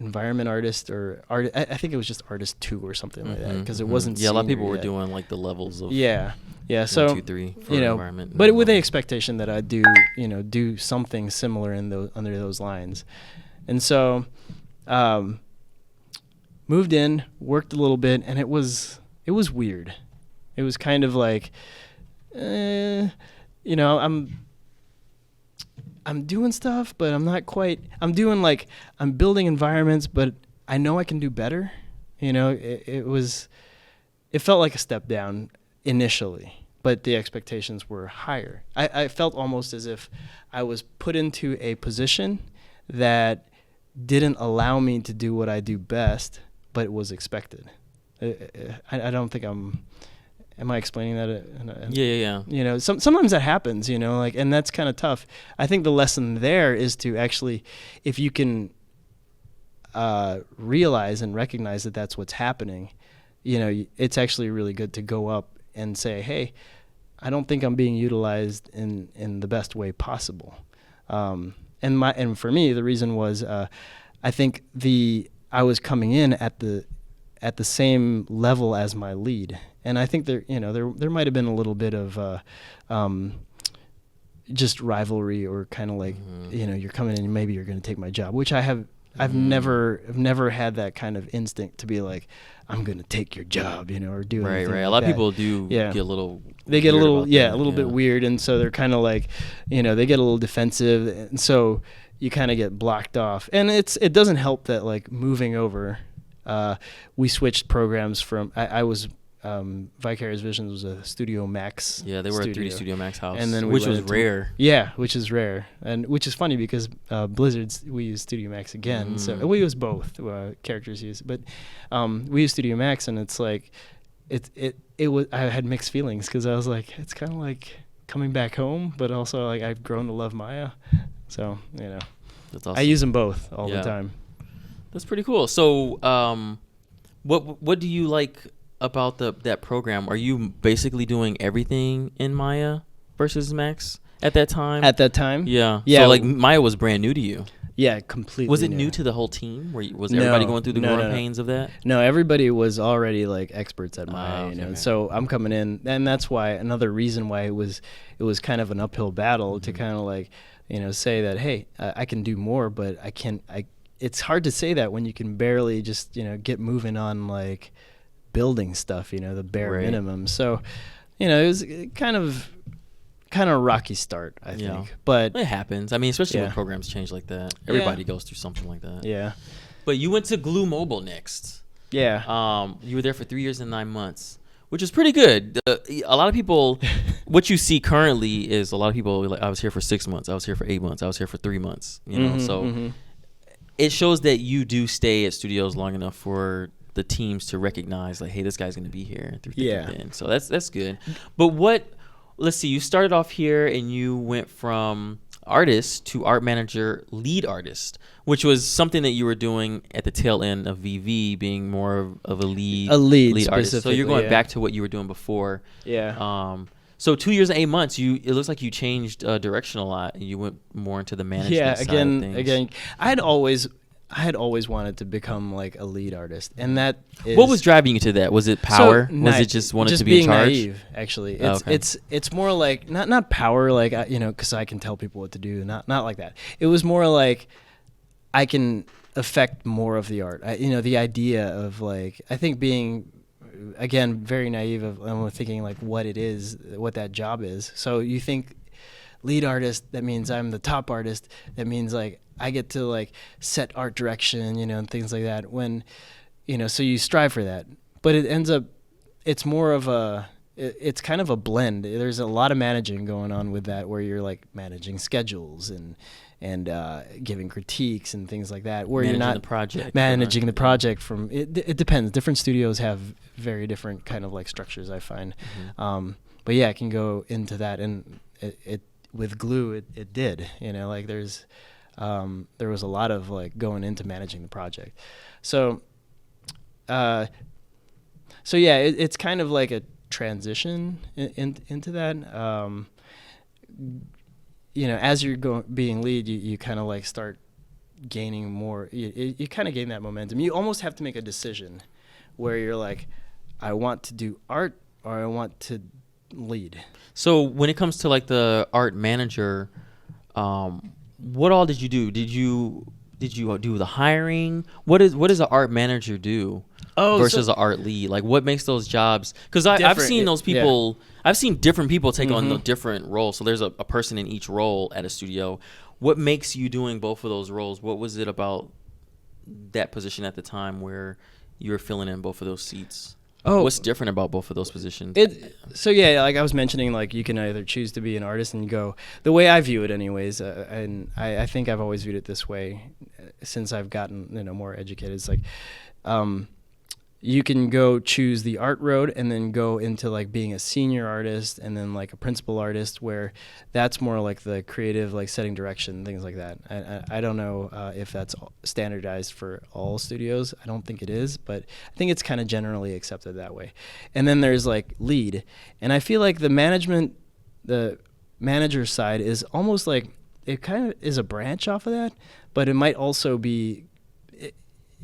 environment artist or art. I think it was just artist 2 or something like that, because it wasn't. Yeah, a lot of people were doing like the levels of. Yeah. 1, so 2, 3 for you know, environment. But with the expectation that I'd do something similar under those lines, and so moved in, worked a little bit, and it was weird. It was kind of like, you know, I'm doing stuff, but I'm not quite. I'm building environments, but I know I can do better. You know, it felt like a step down initially, but the expectations were higher. I felt almost as if I was put into a position that didn't allow me to do what I do best, but it was expected. I don't think am I explaining that? Yeah. You know, sometimes that happens, you know, like, and that's kind of tough. I think the lesson there is to actually, if you can realize and recognize that that's what's happening, you know, it's actually really good to go up and say, hey, I don't think I'm being utilized in the best way possible. And for me, the reason was, I think I was coming in at the same level as my lead. And I think there might have been a little bit of just rivalry, or kind of like, you know, you're coming in and maybe you're going to take my job, which I've never had that kind of instinct to be like, I'm going to take your job, you know, or do anything right. like A lot that. of people do get a little. They get a little bit weird, and so they're kind of like, you know, they get a little defensive, and so you kind of get blocked off. And it doesn't help that, like, moving over, we switched programs from I was. Vicarious Visions was a Studio Max. Yeah, they were a 3D Studio Max house, and then which was rare. Yeah, which is rare, and which is funny because Blizzard's we use Studio Max again. So we use both characters use, but we use Studio Max, and it's like it was, I had mixed feelings because I was like, it's kind of like coming back home, but also like I've grown to love Maya. So, That's awesome. I use them both all Yeah. the time. That's pretty cool. So, what do you like about that program? Are you basically doing everything in Maya versus Max at that time? At that time? Yeah. Yeah. So like Maya was brand new to you. Yeah, completely. Was it new to the whole team? Was everybody going through the growing pains of that? No, everybody was already like experts at Maya, okay. So I'm coming in, and that's why another reason why it was kind of an uphill battle to kind of like, say that, hey, I can do more, but I can't. It's hard to say that when you can barely just get moving on like building stuff, the bare Right. minimum. So, it was kind of a rocky start, I think. But It happens. I mean, especially when Yeah. programs change like that. Everybody goes through something like that. yeah, But you went to Glue Mobile next. yeah. You were there for 3 years and 9 months, which is pretty good. A lot of people, what you see currently is a lot of people like, I was here for 6 months, I was here for 8 months, I was here for 3 months. So it shows that you do stay at studios long enough for the teams to recognize, like, hey, this guy's going to be here through thick and thin. So that's good. But let's see, you started off here and you went from artist to art manager, lead artist, which was something that you were doing at the tail end of VV, being more of a lead artist. So you're going back to what you were doing before. Yeah. So 2 years and 8 months, it looks like you changed direction a lot, and you went more into the management side of things. Again, I had always wanted to become like a lead artist, and that is, what was driving you to that? Was it power? Was it just wanted to be in charge? Just being naive, actually. It's more like not power, like because I can tell people what to do. Not like that. It was more like I can affect more of the art. The idea of like, I think being, again, very naive of thinking like what that job is. So you think lead artist, that means I'm the top artist. That means like I get to like set art direction, and things like that. When, so you strive for that, but it ends up, it's more of it's kind of a blend. There's a lot of managing going on with that, where you're like managing schedules and giving critiques and things like that, where Managing you're not the project. managing the project from it depends. Different studios have very different kind of like structures, I find. But yeah, I can go into that, and it with Glue it did, like there was a lot of like going into managing the project. So yeah, it's kind of like a transition into that. As you're being lead, you kind of like start gaining more. You kind of gain that momentum. You almost have to make a decision where you're like, I want to do art or I want to lead. So when it comes to like the art manager, what all did you do? Did you do the hiring? What does an art manager do versus an art lead? Like, what makes those jobs? Because I've seen those people. Yeah. I've seen different people take on the different roles. So there's a person in each role at a studio. What makes you doing both of those roles? What was it about that position at the time where you were filling in both of those seats? What's different about both of those positions? So yeah, like I was mentioning, like you can either choose to be an artist and go, the way I view it anyways, and I think I've always viewed it this way since I've gotten more educated. It's like you can go choose the art road and then go into like being a senior artist and then like a principal artist, where that's more like the creative, like setting direction, things like that. I don't know if that's standardized for all studios. I don't think it is, but I think it's kind of generally accepted that way. And then there's like lead, and I feel like the manager side is almost like it kind of is a branch off of that, but it might also be.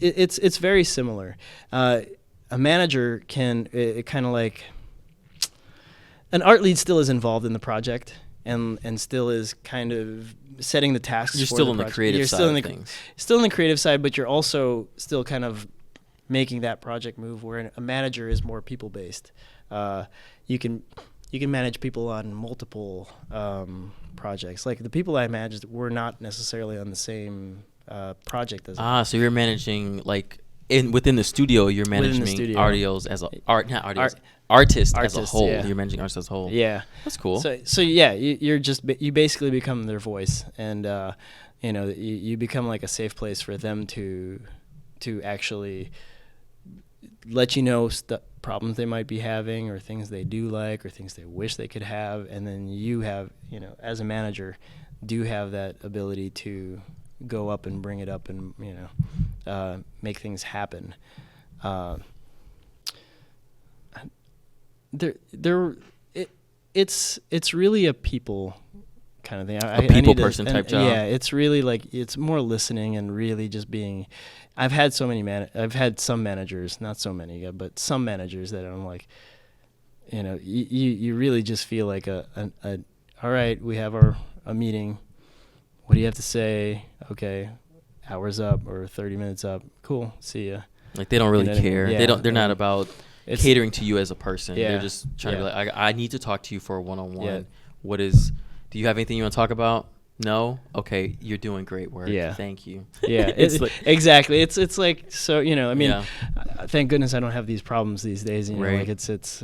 It's very similar. A manager can kind of like an art lead still is involved in the project and still is kind of setting the tasks. You're for still the on the project. creative You're side still of things. Still in the creative side, but you're also still kind of making that project move. Where a manager is more people based. You can manage people on multiple projects. Like the people I managed were not necessarily on the same project as so you're managing like within the studio. You're managing artists as a whole. Yeah. You're managing artists as a whole. Yeah, that's cool. So yeah, you basically become their voice, and you become like a safe place for them to actually let you know problems they might be having, or things they do like, or things they wish they could have, and then you have, as a manager, do have that ability to go up and bring it up and make things happen. It's really a people kind of thing. A people person type job. Yeah, it's really like, it's more listening and really just being. I've had some managers, not so many, but some managers that I'm like, you really just feel like all right, we have a meeting. What do you have to say? Okay, hour's up or 30 minutes up. Cool, see ya. Like, they don't really care. Yeah, They're not about catering to you as a person. Yeah, they're just trying to be like, I need to talk to you for a one-on-one. Yeah. Do you have anything you want to talk about? No? Okay, you're doing great work. Yeah. Thank you. Yeah, exactly. It's like, so, thank goodness I don't have these problems these days. Right. Like it's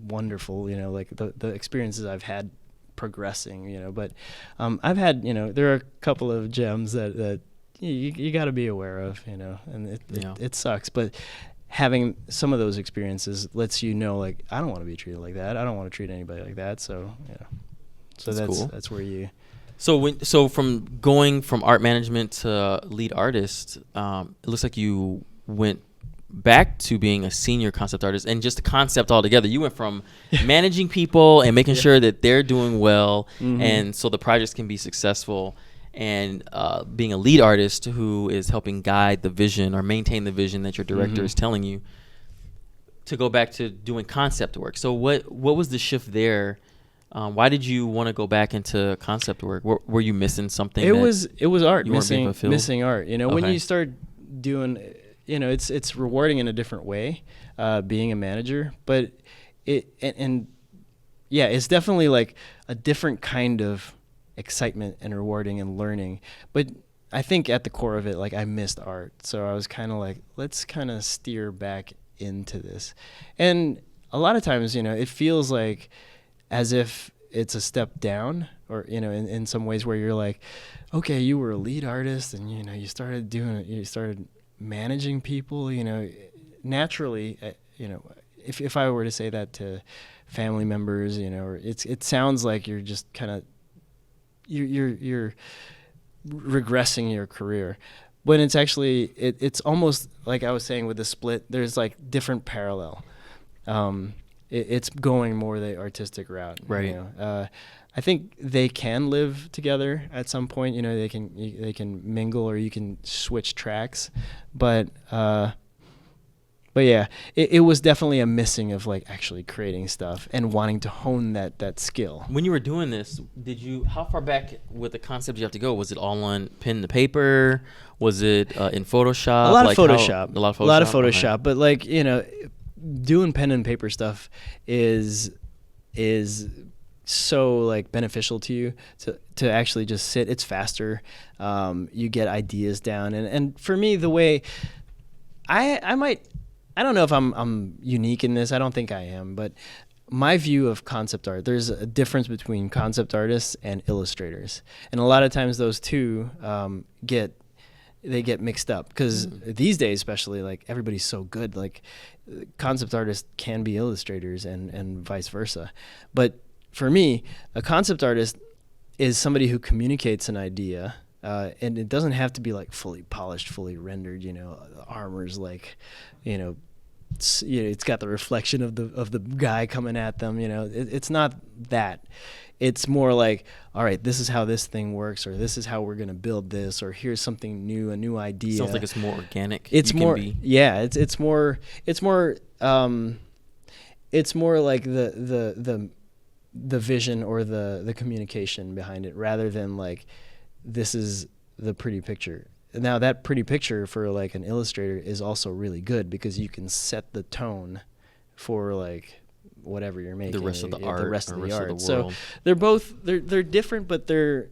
wonderful, like the experiences I've had progressing, but I've had, there are a couple of gems that you got to be aware of, and it sucks, but having some of those experiences lets you know, like, I don't want to be treated like that. I don't want to treat anybody like that. So, so that's cool. That's where you. So from going from art management to lead artist, it looks like you went back to being a senior concept artist and just a concept altogether. You went from managing people and making sure that they're doing well, and so the projects can be successful, and being a lead artist who is helping guide the vision or maintain the vision that your director is telling you, to go back to doing concept work. So what was the shift there? Why did you want to go back into concept work? Were you missing something? It was art, missing art. When Okay. you start doing, it's rewarding in a different way, being a manager. But it's definitely like a different kind of excitement and rewarding and learning. But I think at the core of it, like, I missed art, so I was kind of like, let's kind of steer back into this. And a lot of times, it feels like as if it's a step down, or in some ways where you're like, okay, you were a lead artist and you started managing people, naturally, if I were to say that to family members, it sounds like you're just kind of you're regressing your career. But it's actually it's almost like I was saying with the split, there's like different parallel. It's going more the artistic route, right? I think they can live together at some point. They can mingle, or you can switch tracks, but yeah, it was definitely a missing of like actually creating stuff and wanting to hone that skill. When you were doing this, how far back with the concept did you have to go? Was it all on pen to paper? Was it in Photoshop? A lot of Photoshop. A lot of Photoshop. Okay. But like, doing pen and paper stuff is so like beneficial to you to actually just sit. It's faster. You get ideas down, and for me, the way I don't know if I'm unique in this. I don't think I am, but my view of concept art, there's a difference between concept artists and illustrators, and a lot of times those two get mixed up, because these days, especially, like, everybody's so good. Like, concept artists can be illustrators and vice versa. But for me, a concept artist is somebody who communicates an idea, and it doesn't have to be like fully polished, fully rendered. The armor's like, it's got the reflection of the guy coming at them. It's not that. It's more like, all right, this is how this thing works, or this is how we're going to build this, or here's something new, a new idea. Sounds like it's more organic. It's more like the vision or the communication behind it, rather than like, this is the pretty picture. Now, that pretty picture for like an illustrator is also really good, because you can set the tone for like whatever you're making, the rest of the art, the rest of the art. Of the so they're different, but they're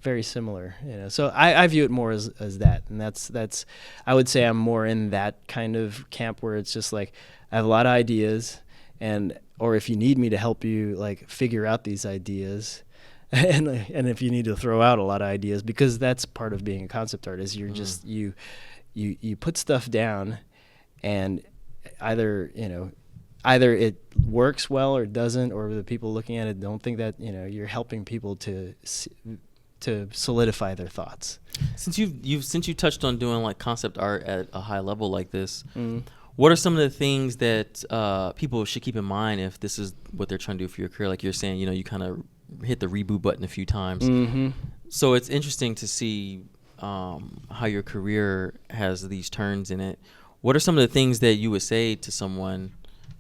very similar. So I view it more as that, and that's I would say I'm more in that kind of camp, where it's just like, I have a lot of ideas, or if you need me to help you like figure out these ideas. And if you need to throw out a lot of ideas, because that's part of being a concept artist, you're just you put stuff down, and either it works well or doesn't, or the people looking at it don't think that you're helping people to solidify their thoughts. Since you touched on doing like concept art at a high level like this, what are some of the things that people should keep in mind if this is what they're trying to do for your career? Like you're saying, you kind of hit the reboot button a few times. Mm-hmm. So it's interesting to see how your career has these turns in it. What are some of the things that you would say to someone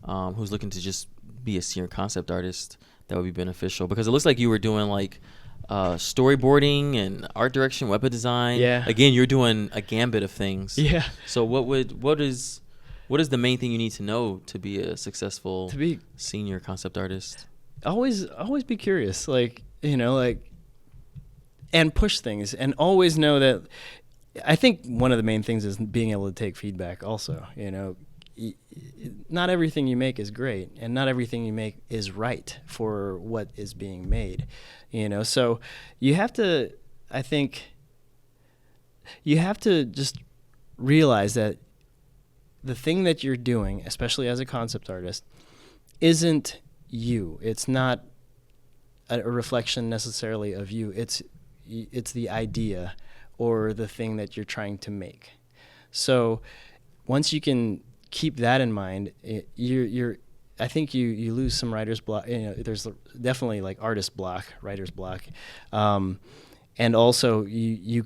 who's looking to just be a senior concept artist that would be beneficial? Because it looks like you were doing like storyboarding and art direction, web design. Yeah. Again, you're doing a gambit of things. Yeah. So what is the main thing you need to know to be a successful senior concept artist? Always be curious, and push things, and always know that. I think one of the main things is being able to take feedback also. Not everything you make is great, and not everything you make is right for what is being made. So you have to, I think, just realize that the thing that you're doing, especially as a concept artist, isn't you. It's not a reflection necessarily of you. It's the idea or the thing that you're trying to make. So once you can keep that in mind, I think you lose some writer's block. There's definitely like artist block, writer's block, and also you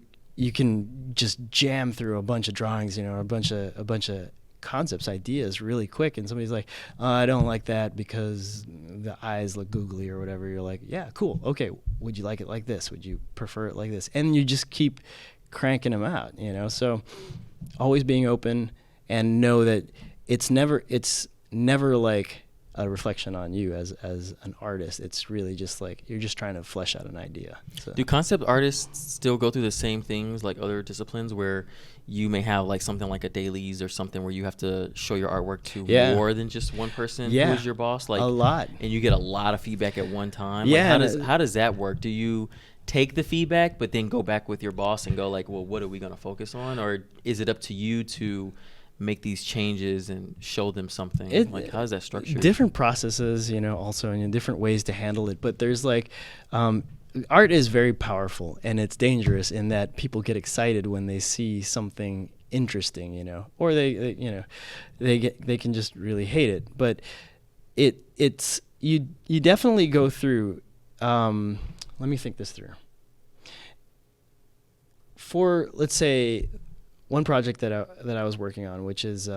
can just jam through a bunch of drawings, a bunch of concepts, ideas really quick, and somebody's like, I don't like that because the eyes look googly or whatever. You're like, yeah, cool, okay, would you like it like this? Would you prefer it like this? And you just keep cranking them out, so always being open, and know that it's never like a reflection on you as an artist. It's really just like you're just trying to flesh out an idea. So. Do concept artists still go through the same things like other disciplines, where you may have like something like a dailies or something where you have to show your artwork to more than just one person who is your boss? Like a lot. And you get a lot of feedback at one time. Yeah. Like how does that work? Do you take the feedback but then go back with your boss and go like, well, what are we going to focus on? Or is it up to you to make these changes and show them something? Like, how is that structured? Different processes, also, and different ways to handle it. But there's like, art is very powerful, and it's dangerous in that people get excited when they see something interesting, or they can just really hate it. But it's you definitely go through. Let me think this through. For, let's say, one project that I was working on, which is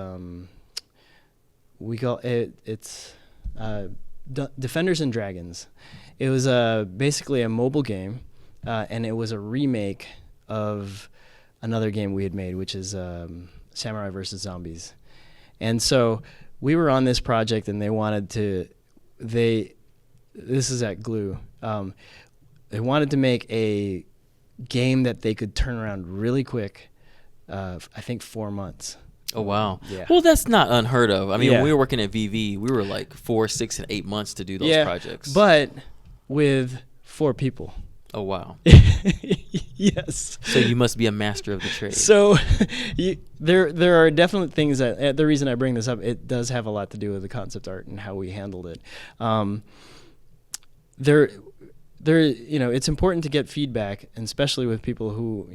we call it's Defenders and Dragons. It was basically a mobile game, and it was a remake of another game we had made, which is Samurai vs. Zombies. And so we were on this project, and they wanted to. This is at Glue. They wanted to make a game that they could turn around really quick. I think 4 months. Oh, wow. Yeah. Well, that's not unheard of. I mean, when we were working at VV, we were like 4, 6, and 8 months to do those projects. But with 4 people. Oh, wow. Yes. So you must be a master of the trade. So there are definite things that, the reason I bring this up, it does have a lot to do with the concept art and how we handled it. It's important to get feedback, and especially with people who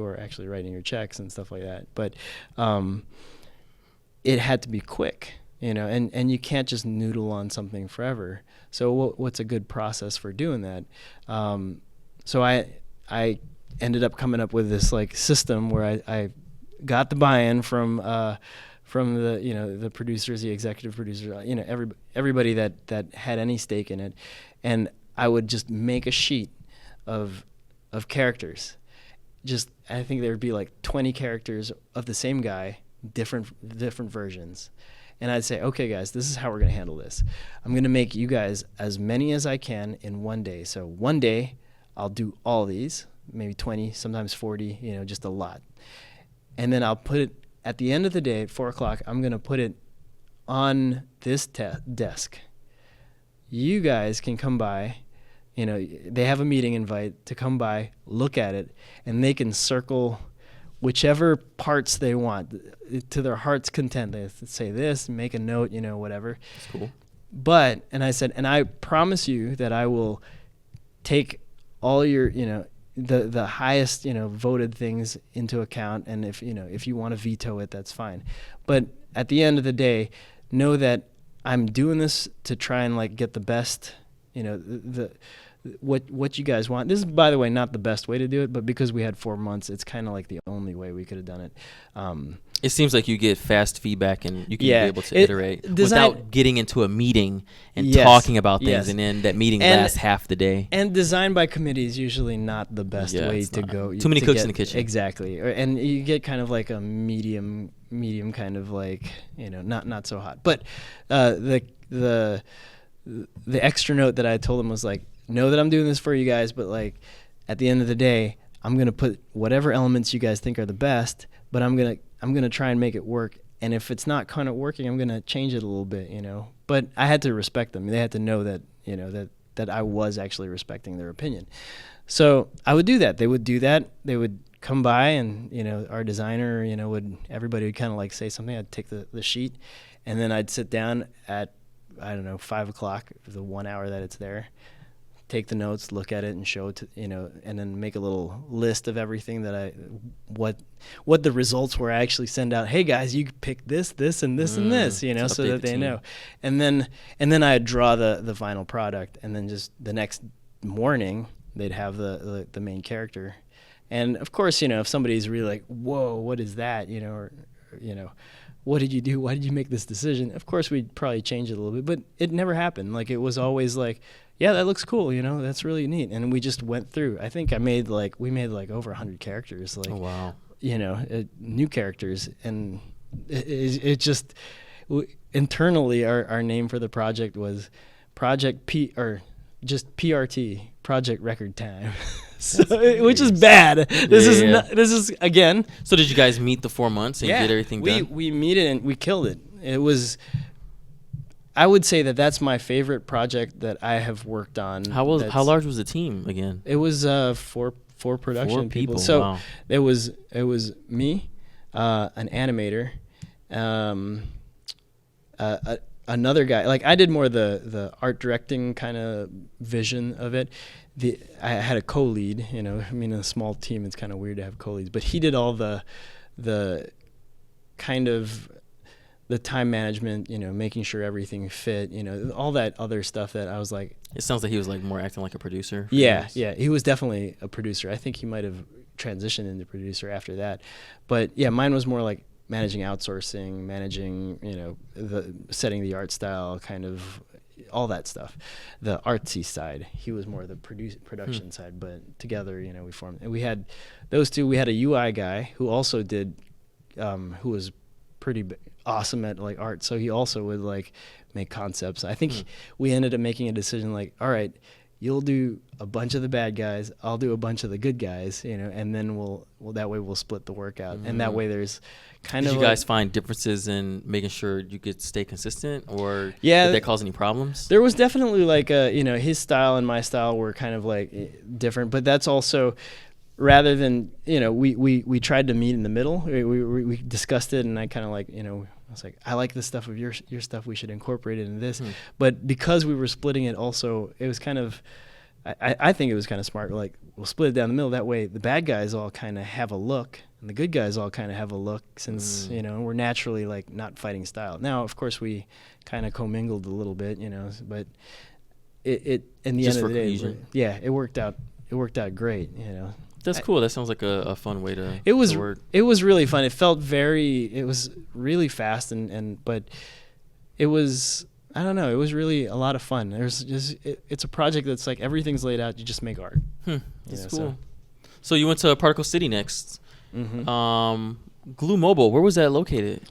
are actually writing your checks and stuff like that. But it had to be quick, and you can't just noodle on something forever. So what's a good process for doing that? So I ended up coming up with this like system where I got the buy-in from the the producers, the executive producers, everybody that had any stake in it, and I would just make a sheet of characters. I think there would be like 20 characters of the same guy, different versions. And I'd say, okay, guys, this is how we're going to handle this. I'm going to make you guys as many as I can in one day. So one day I'll do all these, maybe 20, sometimes 40, just a lot. And then I'll put it at the end of the day at 4 o'clock, I'm going to put it on this desk. You guys can come by. They have a meeting invite to come by, look at it, and they can circle whichever parts they want to their heart's content. They say this, make a note, whatever. That's cool. But, and I said, and I promise you that I will take all your, the highest, voted things into account. And if you want to veto it, that's fine. But at the end of the day, know that I'm doing this to try and like get the best, what you guys want. This is, by the way, not the best way to do it, but because we had 4 months, it's kind of like the only way we could have done it. It seems like you get fast feedback and you can be able to iterate without getting into a meeting and talking about things, and then that meeting lasts half the day. And design by committee is usually not the best way to go. Too many cooks in the kitchen. Exactly. And you get kind of like a medium kind of like, not so hot. But the extra note that I told him was like, know that I'm doing this for you guys, but like at the end of the day, I'm going to put whatever elements you guys think are the best, but I'm going to try and make it work. And if it's not kind of working, I'm going to change it a little bit, But I had to respect them. They had to know that, that I was actually respecting their opinion. So I would do that. They would do that. They would come by and, our designer, everybody would kind of like say something. I'd take the sheet and then I'd sit down at, 5 o'clock, the 1 hour that it's there, take the notes, look at it and show it to, and then make a little list of everything that what the results were. I actually send out, hey guys, you pick this, and this, and this, so that they know. And then I'd draw the final product, and then just the next morning they'd have the main character. And of course, if somebody's really like, whoa, what is that? Or what did you do? Why did you make this decision? Of course, we'd probably change it a little bit, but it never happened. Like, it was always like, yeah, that looks cool, that's really neat. And we just went through. I think we made over 100 characters. Like, oh, wow. New characters. And it just, internally, our name for the project was Project P, or just PRT, Project Record Time. Which is bad. This is again. So did you guys meet the 4 months and get everything done? We meet it and we killed it. It was, I would say that's my favorite project that I have worked on. How large was the team again? It was four production 4 people. So wow. it was me, an animator, another guy. Like, I did more the art directing kind of vision of it. I had a co-lead, in a small team, it's kind of weird to have co-leads, but he did all the kind of the time management, making sure everything fit, all that other stuff that I was like. It sounds like he was like more acting like a producer. Yeah, he was definitely a producer. I think he might have transitioned into producer after that. But yeah, mine was more like managing outsourcing, managing, the setting the art style, kind of all that stuff. The artsy side, he was more the production side, but together, we formed. And we had those two. We had a UI guy who also did, who was pretty awesome at like art. So he also would like make concepts. I think we ended up making a decision like, all right, you'll do a bunch of the bad guys, I'll do a bunch of the good guys, and then we'll that way we'll split the work out. And that way there's kind of. Did you guys find differences in making sure you could stay consistent, or did that cause any problems? There was definitely like his style and my style were kind of like different, but that's also rather than, we tried to meet in the middle. We discussed it, and I kind of like, I was like, I like this stuff of your stuff. We should incorporate it in this. But because we were splitting it also, it was kind of, I think it was kind of smart. Like, we'll split it down the middle. That way the bad guys all kind of have a look and the good guys all kind of have a look, since, we're naturally like not fighting style. Now, of course, we kind of commingled a little bit, but it in the Just end of the day, cohesion. it worked out. It worked out great, That's cool. That sounds like a fun way to. It was. To work. It was really fun. It was really fast but it was. I don't know. It was really a lot of fun. There's just. It's a project that's like everything's laid out. You just make art. That's cool. So you went to Particle City next. Mm-hmm. Glue Mobile. Where was that located?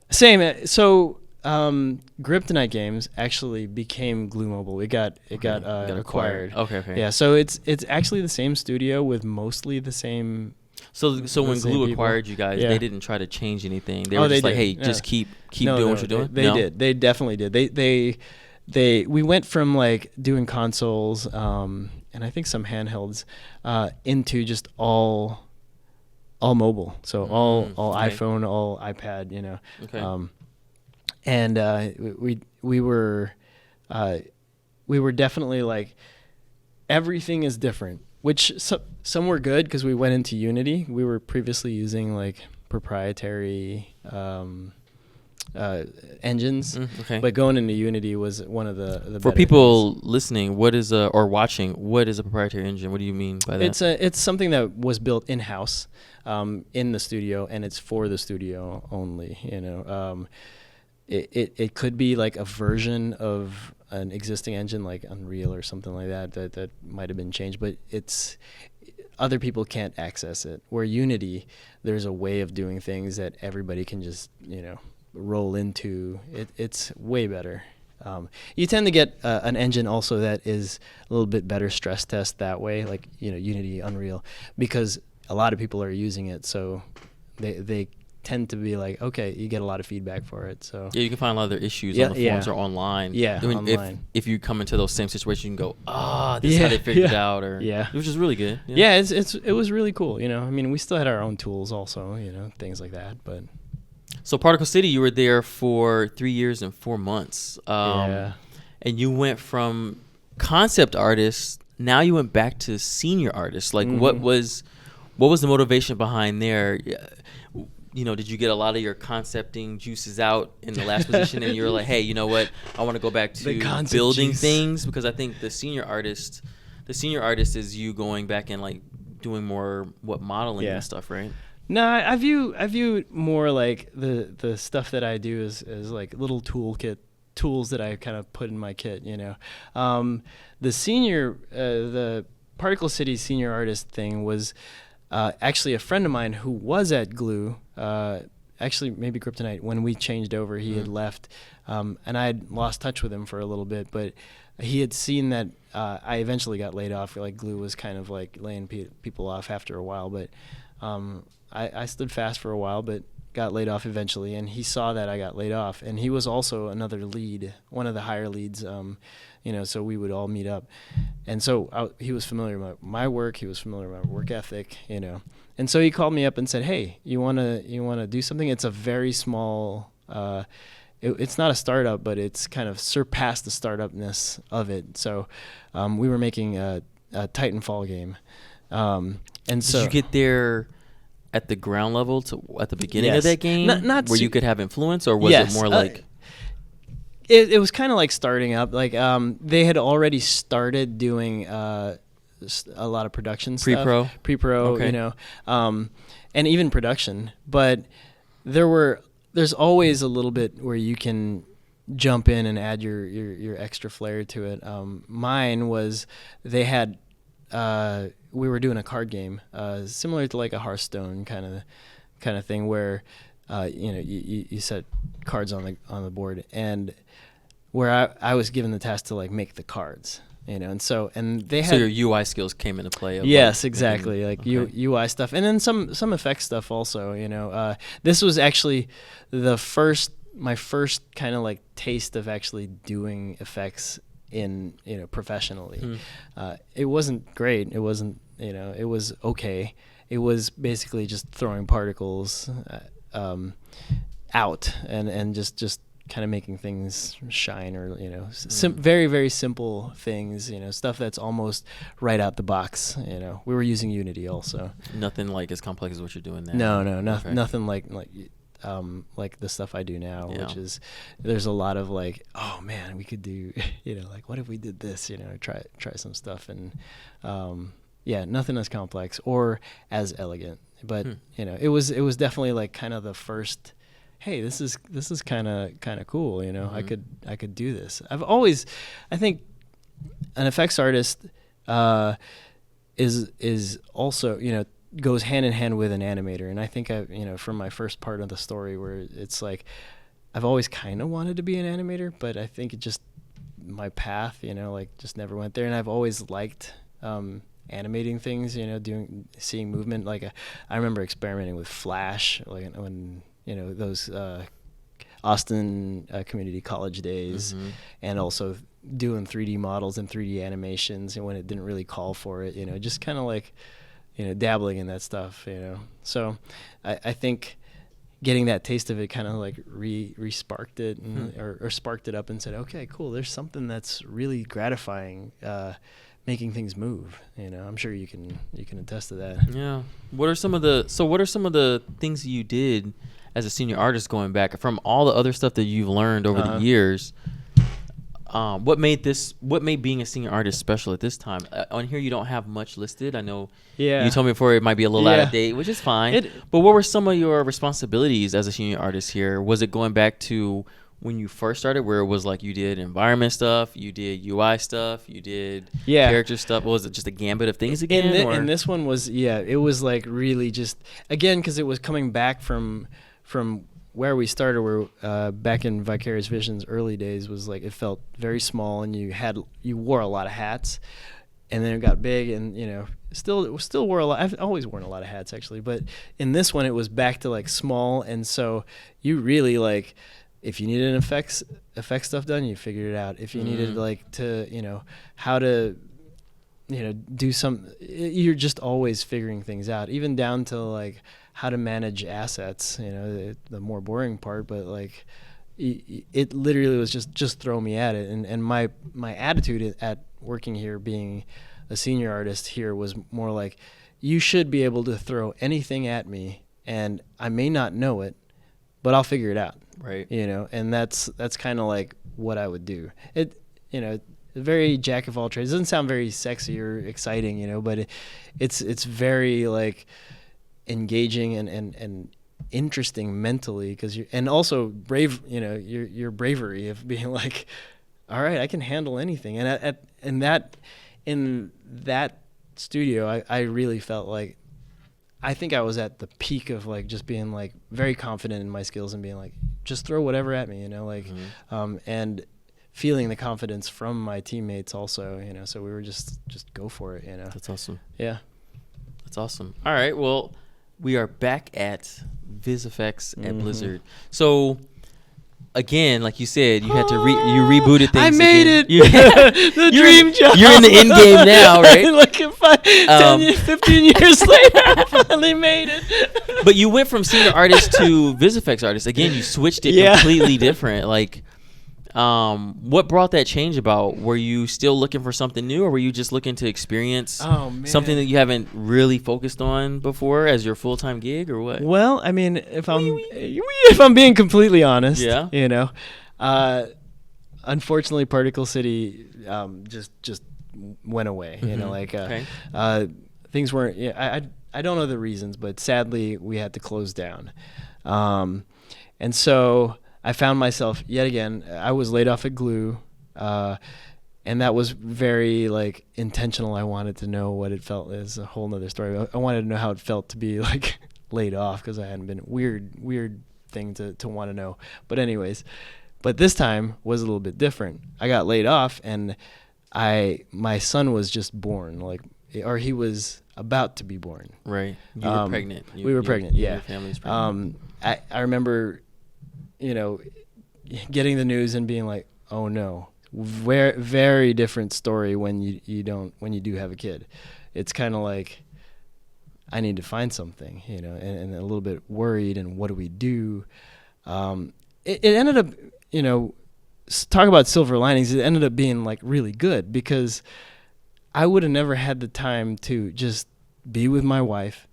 Same. So. Kryptonite Games actually became Glue Mobile. It got acquired. Okay. Yeah, so it's actually the same studio with mostly the same. So when Glue acquired you guys, they didn't try to change anything. They were just like, hey, just keep doing what you're doing. They did. They definitely did. We went from like doing consoles, and I think some handhelds, into just all all mobile, so all right. iPhone, all iPad, you know. Okay. And we were definitely like, everything is different, which some were good because we went into Unity. We were previously using like proprietary engines, Okay. but going into Unity was one of the For better people listening, what is or watching, what is a proprietary engine? What do you mean by that? It's something that was built in house, in the studio, and it's for the studio only. You know, it could be like a version of an existing engine, like Unreal or something like that might have been changed, but it's other people can't access it. Where Unity, there's a way of doing things that everybody can just, you know, roll into. It's way better. You tend to get an engine also that is a little bit better stress test that way, like, you know, Unity, Unreal, because a lot of people are using it, so they tend to be like, okay, you get a lot of feedback for it. So Yeah, you can find a lot of their issues on the forums or online. Yeah, I mean, online. If you come into those same situations, you can go, this is how they figured it out, or which is really good. Yeah, it was really cool. You know, I mean, we still had our own tools also, you know, things like that, but. So Particle City, you were there for 3 years and 4 months. And you went from concept artist, now you went back to senior artist. Like, what was the motivation behind there? You know, did you get a lot of your concepting juices out in the last position, and you were like, hey, you know what, I want to go back to building things? Because I think the senior artist is you going back and like doing more modeling and stuff, right? No, I view more like the stuff that I do as like little tools that I kind of put in my kit, you know. The Particle City senior artist thing was actually a friend of mine who was at Glue, actually maybe Kryptonite, when we changed over. He had left, and I had lost touch with him for a little bit, but he had seen that I eventually got laid off. Like, Glue was kind of like laying people off after a while, but I stood fast for a while, but got laid off eventually, and he saw that I got laid off, and he was also another lead, one of the higher leads, you know, so we would all meet up. And so he was familiar with my work, he was familiar with my work ethic, you know. And so he called me up and said, hey, you wanna do something? It's a very small, it's not a startup, but it's kind of surpassed the startupness of it. So we were making a Titanfall game. And so, did you get there at the ground level at the beginning of that game, where you could have influence, or was it more like? It was kind of like starting up. Like, they had already started doing a lot of production stuff. Pre-pro, okay. You know, and even production. But there's always a little bit where you can jump in and add your extra flair to it. Mine was, they had. We were doing a card game, similar to like a Hearthstone kind of thing, where you know, you set cards on the board, and where I was given the task to like make the cards, you know, and they had, so your UI skills came into play. Yes, exactly, like UI stuff, and then some effects stuff also, you know. This was actually my first kind of like taste of actually doing effects in, you know, professionally. It wasn't great. It wasn't, you know, it was okay. It was basically just throwing particles out and just kind of making things shine, or, you know, very, very simple things, you know, stuff that's almost right out the box. You know, we were using Unity also. Nothing like as complex as what you're doing now. No, nothing like the stuff I do now, which is, there's a lot of like, oh man, we could do, you know, like, what if we did this, you know, try some stuff, and nothing as complex or as elegant, but you know, it was definitely like kind of the first, hey, this is kind of cool, you know. I could do this. I think an effects artist is also, you know, goes hand in hand with an animator. And I think you know, from my first part of the story, where it's like, I've always kind of wanted to be an animator, but I think it just, my path, you know, like, just never went there. And I've always liked animating things, you know, seeing movement. Like, I remember experimenting with Flash, like when, you know, those Austin community college days, and also doing 3D models and 3D animations, and when it didn't really call for it, you know, just kind of like dabbling in that stuff, So I think getting that taste of it kind of like re-sparked it or sparked it up and said, okay, cool, there's something that's really gratifying, making things move. I'm sure you can attest to that. Yeah. What are some of the things you did as a senior artist going back from all the other stuff that you've learned over the years? What made being a senior artist special at this time? On here, you don't have much listed. I know you told me before it might be a little out of date, which is fine. But what were some of your responsibilities as a senior artist here? Was it going back to when you first started, where it was like you did environment stuff, you did UI stuff, you did character stuff? Was it just a gambit of things again? And this one was, it was like really just, again, because it was coming back from where we started, where back in Vicarious Visions early days, was like it felt very small, and you wore a lot of hats, and then it got big, and still wore a lot. I've always worn a lot of hats actually, but in this one it was back to like small, and so you really like, if you needed effects stuff done, you figured it out. If you needed like to how to do some, you're just always figuring things out, even down to like how to manage assets, the more boring part, but like it literally was just throw me at it. And my attitude at working here, being a senior artist here, was more like, you should be able to throw anything at me and I may not know it, but I'll figure it out. Right. And that's kind of like what I would do. It, very jack of all trades. It doesn't sound very sexy or exciting, but it's very like engaging and interesting mentally, because and also brave, your bravery of being like, all right, I can handle anything. And in that studio, I really felt like, I think I was at the peak of like just being like very confident in my skills and being like, just throw whatever at me, and feeling the confidence from my teammates also, so we were just go for it, That's awesome. Yeah. That's awesome. All right. Well, we are back at VisFX at Blizzard. So again, like you said, you had to you rebooted things. I made again. it. The dream job. You're in the end game now, right? Like 15 years later, I finally made it. But you went from senior artist to VisFX artist. Again, you switched it completely different. Like, what brought that change about? Were you still looking for something new, or were you just looking to experience something that you haven't really focused on before as your full-time gig, or what? Well, I mean, if I'm being completely honest, unfortunately, Particle City just went away. Things weren't. I don't know the reasons, but sadly, we had to close down, and so I found myself yet again. I was laid off at Glue, and that was very like intentional. I wanted to know what it felt. Is a whole nother story. I wanted to know how it felt to be like laid off, because I hadn't been. Weird thing to want to know. But anyways, this time was a little bit different. I got laid off, and my son was just born, or he was about to be born. Right. You were pregnant. We were pregnant. Yeah. Your family's pregnant. I remember, getting the news and being like, oh no, very, very different story when you do have a kid. It's kind of like, I need to find something, and a little bit worried, and what do we do? It ended up, talk about silver linings, it ended up being like really good, because I would have never had the time to just be with my wife,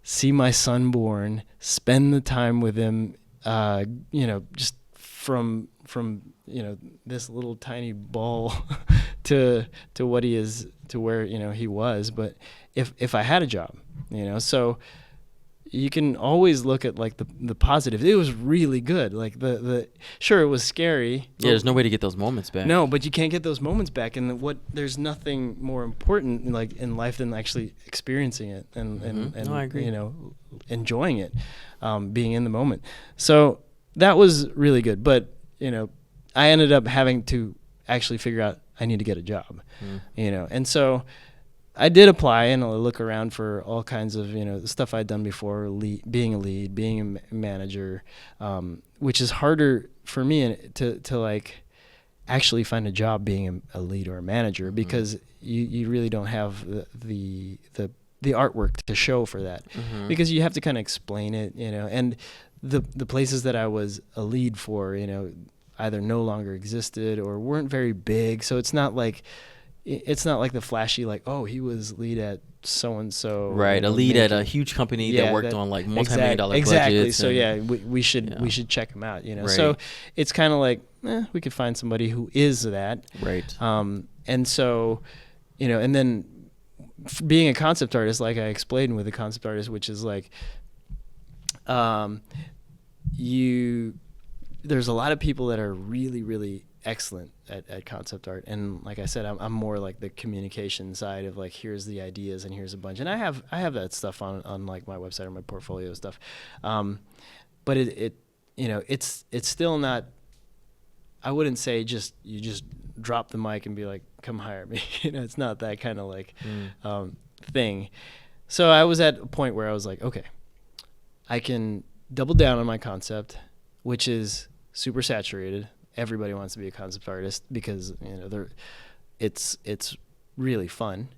see my son born, spend the time with him, just from this little tiny ball to what he is, to where he was. But if I had a job, so you can always look at like the positive. It was really good. Like sure, it was scary. Yeah, there's no way to get those moments back. No, but you can't get those moments back. And there's nothing more important like in life than actually experiencing it and No, I agree. Enjoying it, being in the moment. So that was really good. But I ended up having to actually figure out I need to get a job. And so I did apply and look around for all kinds of, the stuff I'd done before, being a lead, being a manager, which is harder for me to like actually find a job being a lead or a manager, because you really don't have the artwork to show for that, because you have to kind of explain it, and the places that I was a lead for, either no longer existed or weren't very big. So it's not like the flashy, like, oh, he was lead at so-and-so. Right, a lead at a huge company that worked on like multi-million dollar budgets. Exactly. So we should check him out, Right. So it's kind of like, we could find somebody who is that. Right. And so, and then being a concept artist, like I explained with a concept artist, which is like, there's a lot of people that are really, really excellent at concept art, and like I said, I'm more like the communication side of like, here's the ideas and here's a bunch, and I have that stuff on like my website or my portfolio stuff, but it's still not. I wouldn't say you just drop the mic and be like, come hire me. It's not that kind of like thing. So I was at a point where I was like, okay, I can double down on my concept, which is super saturated. Everybody wants to be a concept artist because it's really fun.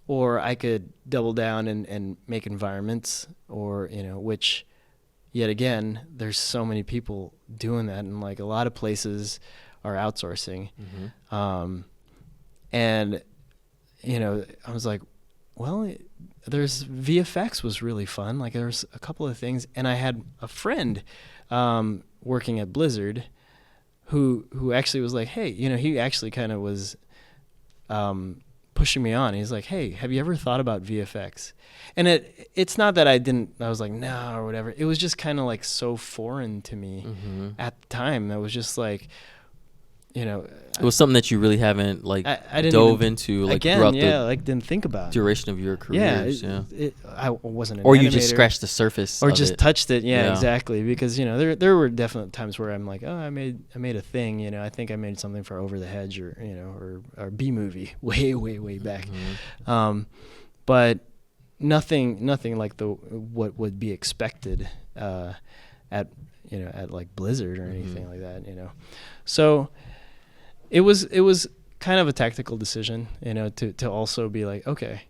Or I could double down and make environments, or which, yet again, there's so many people doing that, and like a lot of places are outsourcing. And I was like, well, there's VFX was really fun. Like there's a couple of things, and I had a friend working at Blizzard who actually was like, hey, he actually kind of was pushing me on. He's like, hey, have you ever thought about VFX? And it's not that I was like, no, or whatever. It was just kind of like so foreign to me at the time. That was just like, it was something that you really haven't like I didn't dove into like again, throughout like didn't think about duration of your careers. I wasn't an or animator, you just scratched the surface or of just it. touched it. Yeah, exactly. Because there were definite times where I'm like, oh, I made a thing. I think I made something for Over the Hedge, or B movie way back. But nothing like what would be expected at like Blizzard or anything like that. So it was kind of a tactical decision, to also be like, okay,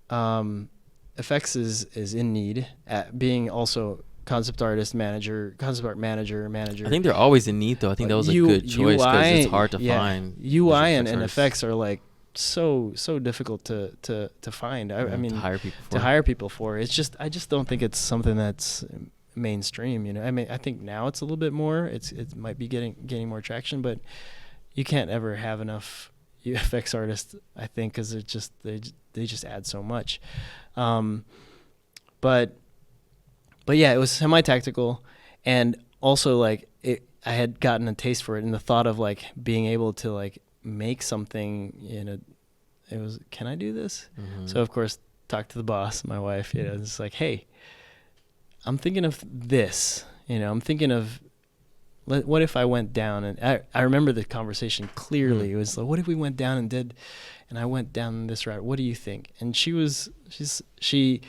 FX is in need at being also concept art manager. I think they're always in need, though. I think that was a good choice because it's hard to find. UI and FX are like so difficult to find. I mean, to hire people for. It's just, I just don't think it's something that's mainstream. I mean, I think now it's a little bit more. It might be gaining more traction, but you can't ever have enough FX artists, I think, because they just add so much. But yeah, it was semi-tactical, and also like I had gotten a taste for it, and the thought of like being able to like make something, it was, can I do this? So of course, talk to the boss, my wife. It's like, hey, I'm thinking of this. I'm thinking of, what if I went down, and I remember the conversation clearly. It was like, what if we went down and I went down this route? What do you think? And she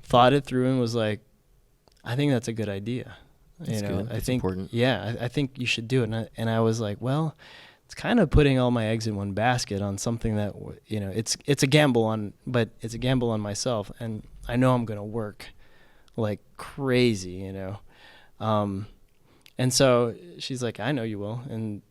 thought it through and was like, I think that's a good idea. That's good. I That's think important. Yeah, I think you should do it. And I was like, well, it's kind of putting all my eggs in one basket on something that it's a gamble but it's a gamble on myself, and I know I'm gonna work like crazy, and so she's like, I know you will. And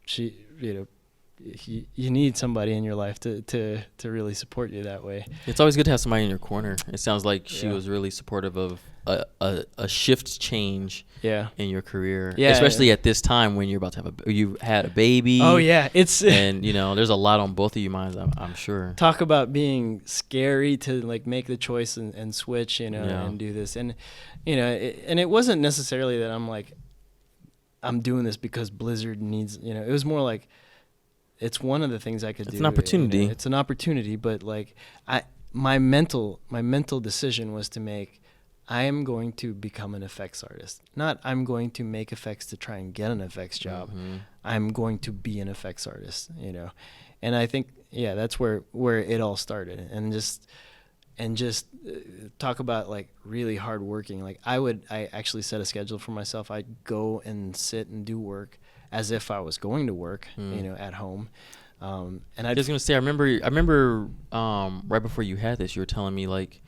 she, you need somebody in your life to really support you that way. It's always good to have somebody in your corner. It sounds like she was really supportive of a shift change in your career, especially at this time when you're about to you had a baby. Oh yeah, and there's a lot on both of your minds. I'm sure. Talk about being scary to like make the choice and switch, and do this, and and it wasn't necessarily that I'm like, I'm doing this because Blizzard needs, it was more like, it's one of the things I could do. It's an opportunity. It's an opportunity, but like my mental decision was to make, I am going to become an effects artist. Not I'm going to make effects to try and get an effects job. I'm going to be an effects artist, And I think, that's where it all started. And just talk about like really hard working. Like I actually set a schedule for myself. I'd go and sit and do work as if I was going to work, at home. And I was gonna say, I remember right before you had this, you were telling me like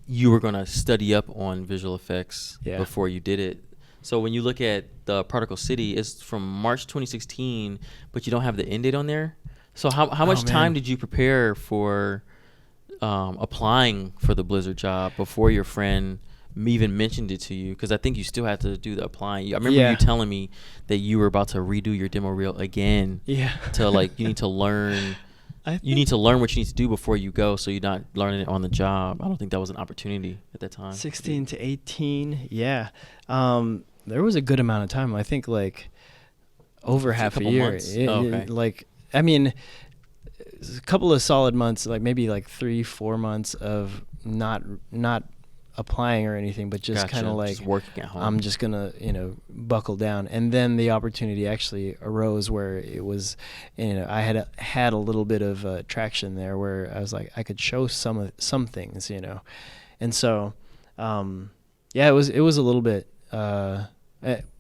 you were gonna study up on visual effects before you did it. So when you look at the Particle City, it's from March 2016, but you don't have the end date on there. So how much time did you prepare for applying for the Blizzard job before your friend even mentioned it to you? Because I think you still had to do the applying. I remember you telling me that you were about to redo your demo reel again. Yeah. To like, you need to learn. You need to learn what you need to do before you go, so you're not learning it on the job. I don't think that was an opportunity at that time. 16 to 18, yeah. There was a good amount of time. I think like over half a year. Months. Okay. Like, I mean, a couple of solid months, like maybe like 3-4 months of not applying or anything, but just kind of like just working at home. I'm just gonna buckle down. And then the opportunity actually arose where it was, I had a little bit of traction there where I was like I could show some things, and so it was a little bit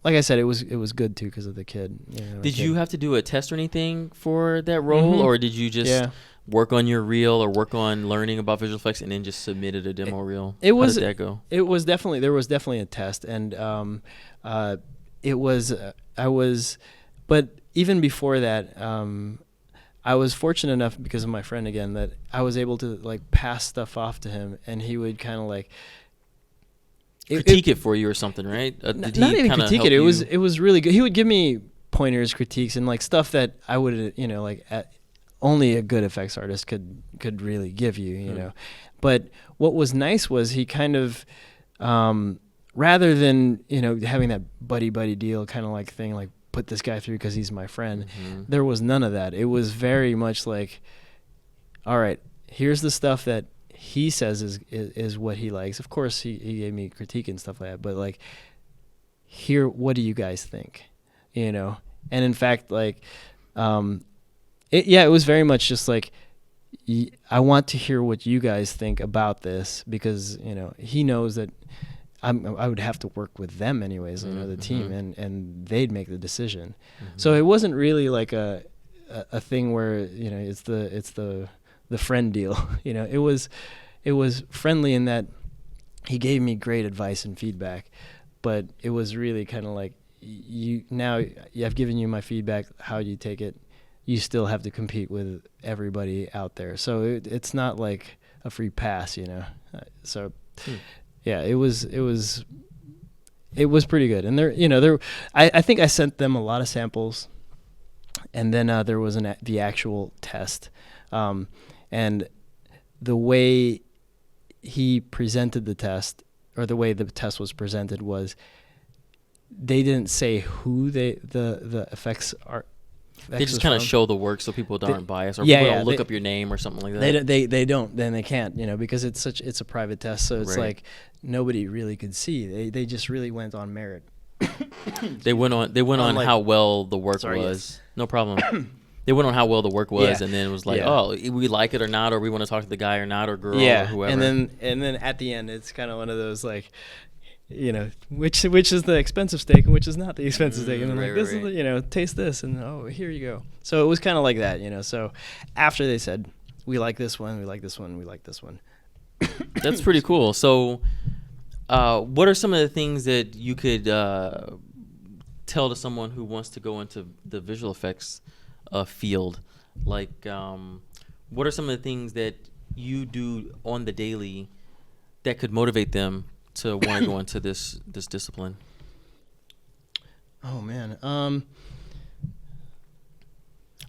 like I said, it was good too because of the kid. Did you have to do a test or anything for that role, or did you just work on your reel or work on learning about visual effects and then just submitted a demo reel? How did that go? There was definitely a test, and but even before that, I was fortunate enough because of my friend again that I was able to like pass stuff off to him, and he would kind of like critique it for you or something, right? Not even critique it. It was really good. He would give me pointers, critiques, and like stuff that I would only a good effects artist could really give you, But what was nice was he kind of rather than having that buddy deal kind of like thing, like put this guy through because he's my friend. There was none of that. It was very much like, all right, here's the stuff that he says is what he likes. Of course, he gave me critique and stuff like that, but like, here, what do you guys think? And in fact, like, it was very much just like, I want to hear what you guys think about this because he knows that I would have to work with them anyways, the team, and they'd make the decision. So it wasn't really like a thing where it's the friend deal. It was friendly in that he gave me great advice and feedback, but it was really kind of like I've given you my feedback. How do you take it? You still have to compete with everybody out there, so it's not like a free pass, So it was pretty good, and I think I sent them a lot of samples, and then there was the actual test, and the way he presented the test, or the way the test was presented, was they didn't say who the effects are. They just kind of show the work so people aren't biased, or people don't look up your name or something like that. They don't, then they can't, because it's a private test, so it's like nobody really could see. They just really went on merit. They went on how well the work was. Yes. No problem. They went on how well the work was, and then it was like, oh, we like it or not, or we want to talk to the guy or not, or girl, or whoever. And then at the end, it's kind of one of those like, which is the expensive steak and which is not the expensive steak, and then this is the, taste this, and oh, here you go. So it was kind of like that, So after they said, we like this one, we like this one, we like this one. That's pretty cool. So, what are some of the things that you could tell to someone who wants to go into the visual effects field? Like, what are some of the things that you do on the daily that could motivate them to want to go into this discipline? Oh man,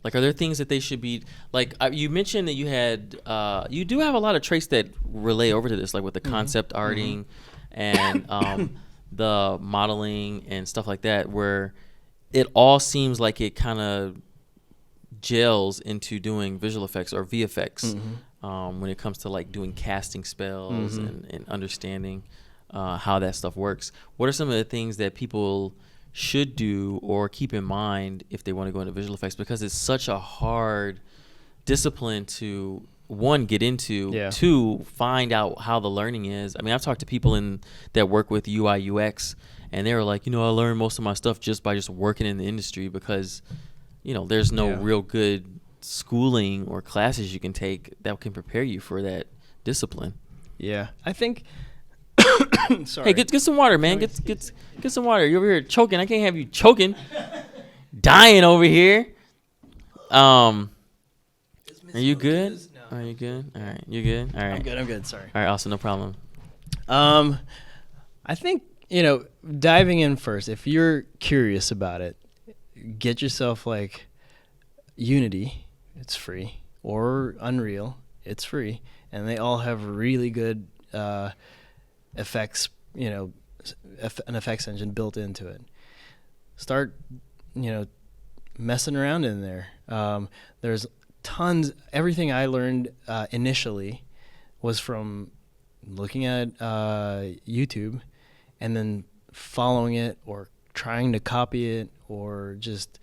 like, are there things that they should be like? You mentioned that you do have a lot of traits that relay over to this, like with the concept arting and the modeling and stuff like that, where it all seems like it kind of gels into doing visual effects or VFX when it comes to like doing casting spells and understanding how that stuff works. What are some of the things that people should do or keep in mind if they want to go into visual effects? Because it's such a hard discipline to, one, get into, two, find out how the learning is. I mean, I've talked to people that work with UI UX, and they were like, I learned most of my stuff just by just working in the industry because, there's no real good schooling or classes you can take that can prepare you for that discipline. Yeah, I think. Sorry. Hey, get some water, man. Get some water. You're over here choking. I can't have you choking, dying over here. Are you good? No. Are you good? All right, you good? All right. I'm good. Sorry. All right, awesome, no problem. I think, diving in first, if you're curious about it, get yourself like Unity, it's free, or Unreal, it's free, and they all have really good effects, an effects engine built into it. Start, messing around in there. There's tons. Everything I learned initially was from looking at YouTube and then following it or trying to copy it or just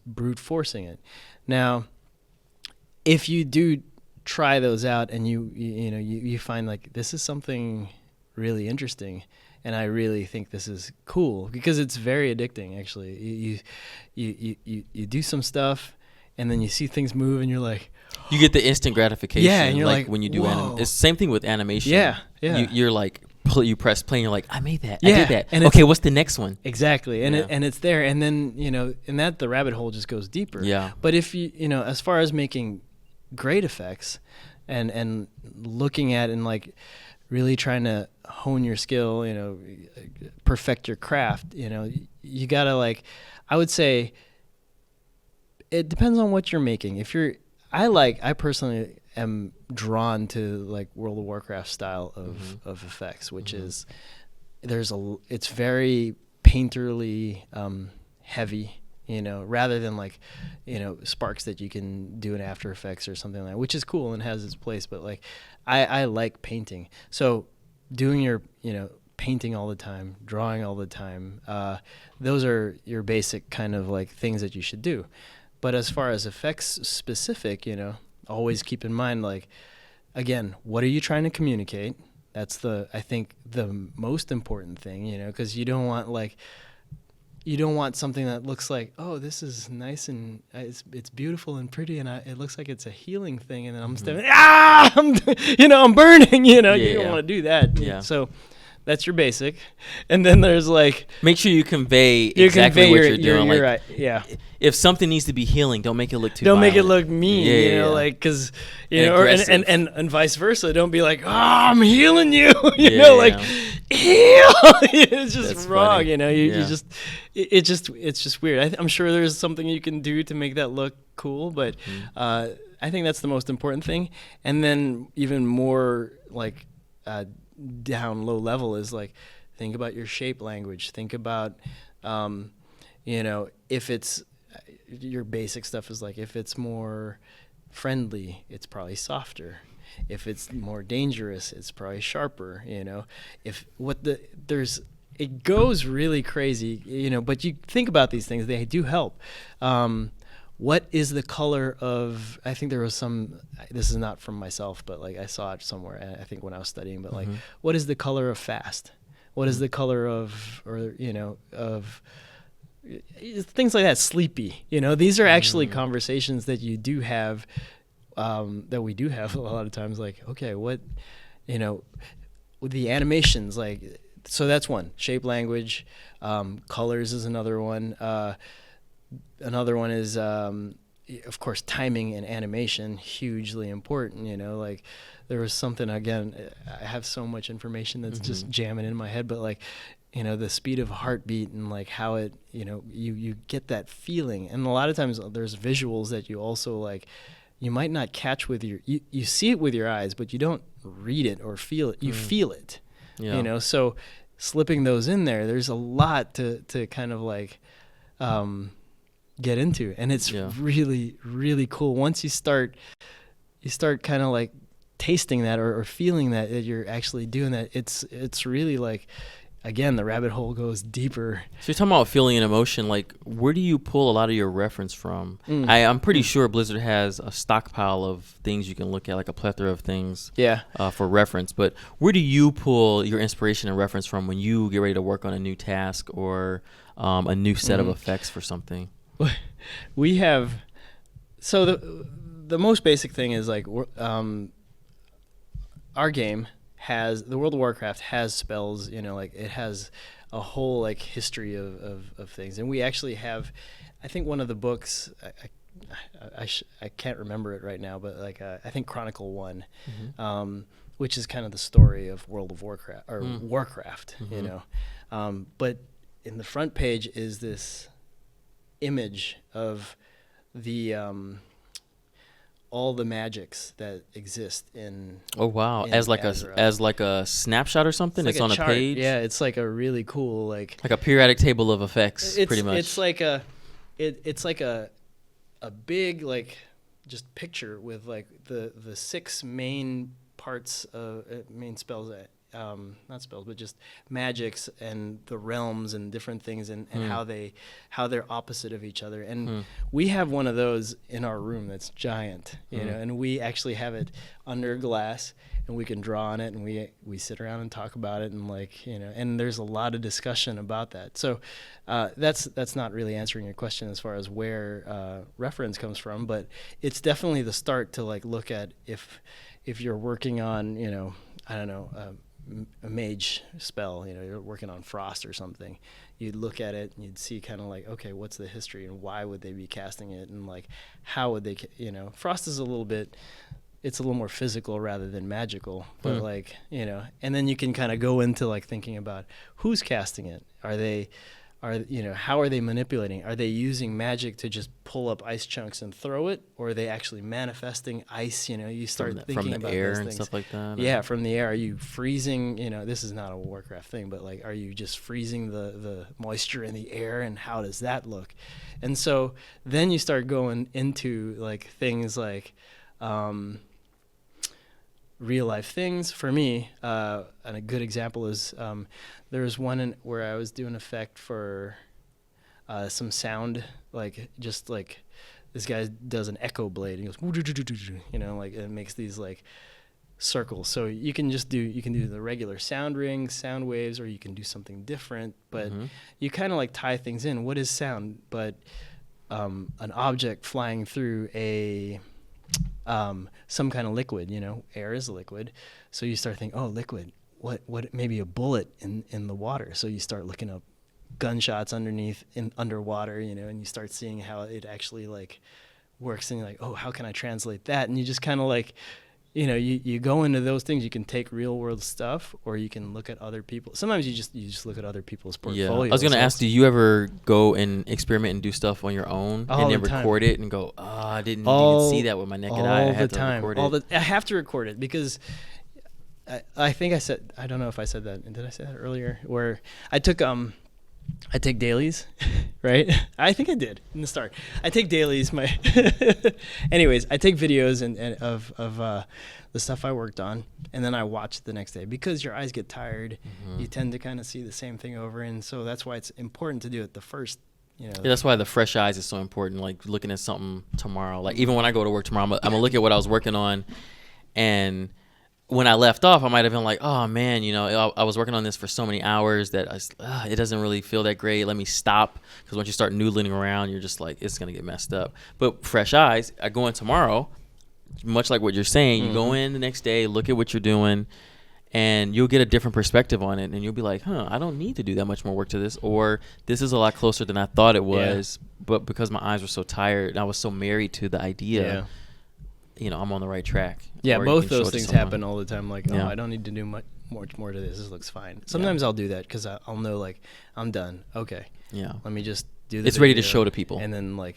brute forcing it. Now, if you do try those out and you find like this is something really interesting and I really think this is cool, because it's very addicting actually. You do some stuff and then you see things move and you're like, you get the instant gratification. Yeah, and you're like when you do whoa. It's the same thing with animation. Yeah. You're like, you press play and you're like, I made that. Yeah, I did that. and Okay, what's the next one? Exactly, and it's there, and then and that the rabbit hole just goes deeper. Yeah. But if as far as making great effects, and looking at and like really trying to hone your skill, perfect your craft, you gotta like, I would say, it depends on what you're making. I personally am drawn to like World of Warcraft style of effects, which is it's very painterly, heavy, rather than like, sparks that you can do in After Effects or something like that, which is cool and has its place. But like, I like painting. So doing your, painting all the time, drawing all the time, those are your basic kind of like things that you should do. But as far as effects specific, always keep in mind, like, again, what are you trying to communicate? That's I think the most important thing, because you don't want something that looks like, oh, this is nice and it's beautiful and pretty and it looks like it's a healing thing, and then I'm stepping, I'm burning, you don't want to do that. Yeah. So that's your basic, and then there's like, make sure you convey exactly what you're doing. You're like, right. Yeah. If something needs to be healing, don't make it look too. Don't violent. make it look mean, like, because and vice versa. Don't be like, oh, I'm healing you, heal. It's just That's wrong, funny. It's just weird. I'm sure there's something you can do to make that look cool, but I think that's the most important thing. And then even more like down low level is like, think about your shape language. Think about if it's your basic stuff is like, if it's more friendly, it's probably softer. If it's more dangerous, it's probably sharper. It goes really crazy. But you think about these things, they do help. What is the color of? I think there was some. This is not from myself, but like I saw it somewhere. I think when I was studying. But like, what is the color of fast? What is the color of, of things like that? Sleepy. These are actually conversations that you do have, that we do have a lot of times. Like, okay, what, with the animations, like, so that's one. Shape language, colors is another one. Another one is, of course, timing and animation, hugely important. Like, there was something, again, I have so much information that's just jamming in my head, but like, the speed of heartbeat and like how it, you get that feeling. And a lot of times there's visuals that you also like, you might not catch with you see it with your eyes, but you don't read it or feel it. You feel it, so slipping those in there's a lot to kind of like, get into, and it's really, really cool. Once you start kind of like tasting that or feeling that you're actually doing that, it's really like, again, the rabbit hole goes deeper. So you're talking about feeling and emotion. Like, where do you pull a lot of your reference from? I'm pretty sure Blizzard has a stockpile of things you can look at, like a plethora of things for reference. But where do you pull your inspiration and reference from when you get ready to work on a new task or a new set of effects for something? We have, so the most basic thing is like our game has, the World of Warcraft has spells, you know, like it has a whole like history of things. And we actually have, I think one of the books, I can't remember it right now, but like I think Chronicle 1, which is kind of the story of World of Warcraft or Warcraft, you know. But in the front page is this image of the all the magics that exist in. Oh wow! In as like Azeroth. a snapshot or something. It's like on a chart. page. Yeah, it's like a really cool like a periodic table of effects, pretty much. It's like it's like a big like just picture with like the 6 main parts of main spells. Not spells, but just magics and the realms and different things and how they're opposite of each other. And we have one of those in our room that's giant, you know, and we actually have it under glass and we can draw on it and we sit around and talk about it and like, you know, and there's a lot of discussion about that. So that's not really answering your question as far as where reference comes from, but it's definitely the start to like look at if you're working on, you know, I don't know, a mage spell, you know, you're working on frost or something, you'd look at it and you'd see kind of like, okay, what's the history and why would they be casting it and like how would they, you know, frost is it's a little more physical rather than magical, but like, you know, and then you can kind of go into like thinking about who's casting it. You know, how are they manipulating? Are they using magic to just pull up ice chunks and throw it, or are they actually manifesting ice? You know, you start thinking from the about air those and things. stuff like that. Yeah, from the air. Are you freezing? You know, this is not a Warcraft thing, but like, are you just freezing the moisture in the air, and how does that look? And so then you start going into like things like real life things. For me, and a good example is there was one where I was doing effect for some sound, like just like this guy does an echo blade and he goes, you know, like it makes these like circles. So you can do the regular sound rings, sound waves, or you can do something different. But you kind of like tie things in. What is sound? But an object flying through some kind of liquid, you know, air is a liquid. So you start thinking, oh, liquid, what maybe a bullet in the water. So you start looking up gunshots underwater, you know, and you start seeing how it actually like works, and you're like, oh, how can I translate that? And you just kind of like, you know, you go into those things. You can take real world stuff, or you can look at other people. Sometimes you just look at other people's portfolios. Yeah. I was going to ask, do you ever go and experiment and do stuff on your own and then record it and go, oh, I didn't even see that with my naked eye. I had to record it. I have to record it because I think I don't know if I said that. Did I say that earlier? Where I take dailies, right? I think I did in the start. I take dailies. Anyways, I take videos of the stuff I worked on, and then I watch it the next day because your eyes get tired. You tend to kind of see the same thing over, and so that's why it's important to do it the first. You know, that's why the fresh eyes is so important. Like looking at something tomorrow. Like even when I go to work tomorrow, I'm gonna look at what I was working on, and when I left off, I might have been like, oh man, you know, I was working on this for so many hours that it doesn't really feel that great. Let me stop, because once you start noodling around, you're just like, it's gonna get messed up. But fresh eyes, I go in tomorrow, much like what you're saying. You go in the next day, look at what you're doing, and you'll get a different perspective on it, and you'll be like, I don't need to do that much more work to this, or this is a lot closer than I thought it was. But because my eyes were so tired and I was so married to the idea, you know, I'm on the right track. Yeah, both those things happen all the time. Like, I don't need to do much more to this. This looks fine. Sometimes I'll do that because I'll know, like, I'm done. Okay. Yeah. Let me just do this. It's ready to show to people. And then, like,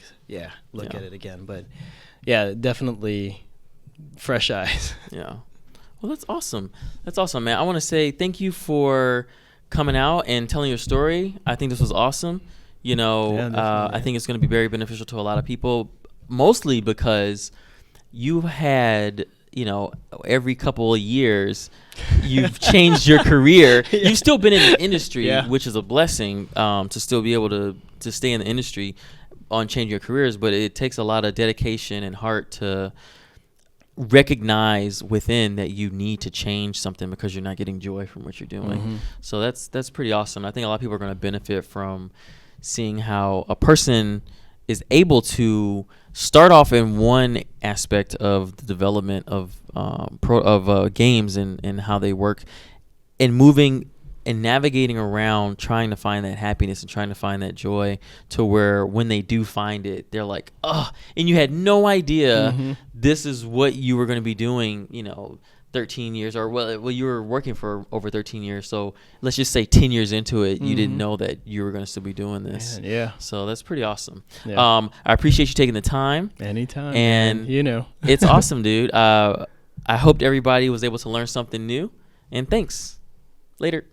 look at it again. But, yeah, definitely fresh eyes. Yeah. Well, that's awesome. That's awesome, man. I want to say thank you for coming out and telling your story. I think this was awesome. You know, I think it's going to be very beneficial to a lot of people, mostly because you had every couple of years you've changed your career. Yeah. You've still been in the industry, Yeah. which is a blessing, to still be able to stay in the industry on changing your careers. But it takes a lot of dedication and heart to recognize within that you need to change something because you're not getting joy from what you're doing. Mm-hmm. So that's pretty awesome. I think a lot of people are going to benefit from seeing how a person is able to start off in one aspect of the development of games and how they work, and moving and navigating around trying to find that happiness and trying to find that joy, to where when they do find it, they're like, oh, and you had no idea Mm-hmm. this is what you were going to be doing, 13 years, or well, you were working for over 13 years. So let's just say 10 years into it, you didn't know that you were going to still be doing this. Man, yeah. So that's pretty awesome. Yeah. I appreciate you taking the time. Anytime. And man, it's awesome, dude. I hope everybody was able to learn something new, and thanks. Later.